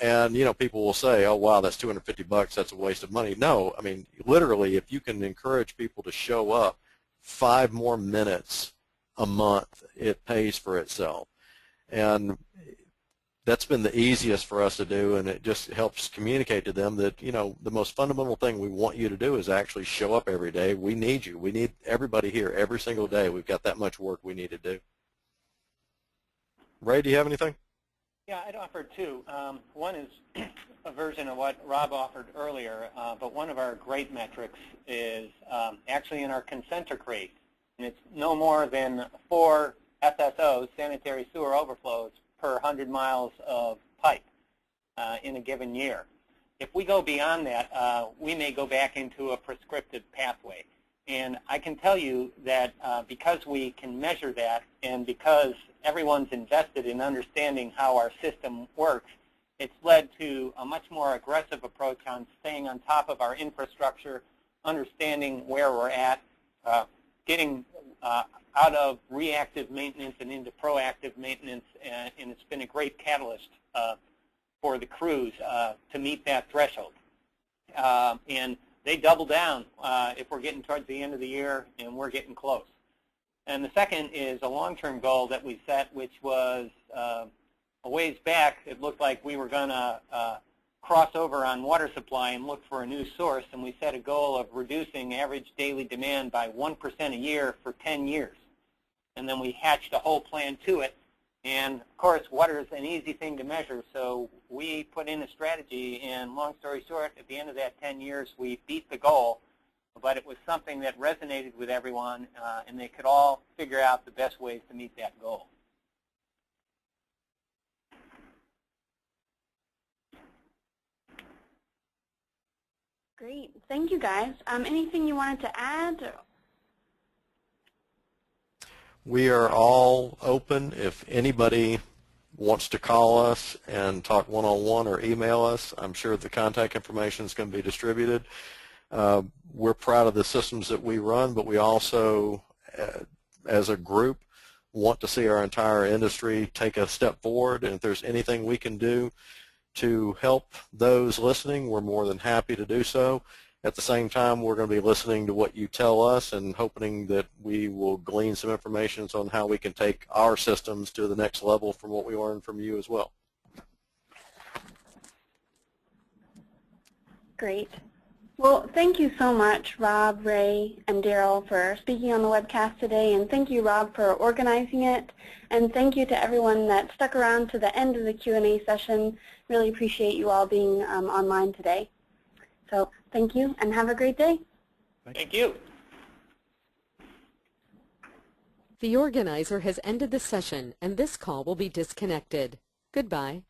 Speaker 2: And, you know, people will say, oh, wow, that's $250, that's a waste of money. No, I mean, literally, if you can encourage people to show up 5 more minutes a month, it pays for itself. And that's been the easiest for us to do, and it just helps communicate to them that, you know, the most fundamental thing we want you to do is actually show up every day. We need you. We need everybody here every single day. We've got that much work we need to do. Ray, do you have anything?
Speaker 3: Yeah, I'd offer two. One is a version of what Rob offered earlier, but one of our great metrics is actually in our concentric rate, and it's no more than 4 SSOs, sanitary sewer overflows, per 100 miles of pipe in a given year. If we go beyond that, we may go back into a prescriptive pathway. And I can tell you that because we can measure that, and because everyone's invested in understanding how our system works, it's led to a much more aggressive approach on staying on top of our infrastructure, understanding where we're at, getting out of reactive maintenance and into proactive maintenance, and it's been a great catalyst for the crews to meet that threshold. And they double down if we're getting towards the end of the year and we're getting close. And the second is a long-term goal that we set, which was a ways back. It looked like we were going to cross over on water supply and look for a new source, and we set a goal of reducing average daily demand by 1% a year for 10 years. And then we hatched a whole plan to it. And, of course, water is an easy thing to measure, so we put in a strategy, and long story short, at the end of that 10 years, we beat the goal, but it was something that resonated with everyone, and they could all figure out the best ways to meet that goal.
Speaker 1: Great. Thank you, guys. Anything you wanted to add?
Speaker 2: We are all open. If anybody wants to call us and talk one-on-one or email us, I'm sure the contact information is going to be distributed. We're proud of the systems that we run, but we also, as a group, want to see our entire industry take a step forward. And if there's anything we can do to help those listening, we're more than happy to do so. At the same time, we're going to be listening to what you tell us and hoping that we will glean some information on how we can take our systems to the next level from what we learned from you as well.
Speaker 1: Great. Well, thank you so much, Rob, Ray, and Daryl, for speaking on the webcast today, and thank you, Rob, for organizing it, and thank you to everyone that stuck around to the end of the Q&A session. Really appreciate you all being online today. So thank you, and have a great day.
Speaker 3: Thank you.
Speaker 5: The organizer has ended the session, and this call will be disconnected. Goodbye.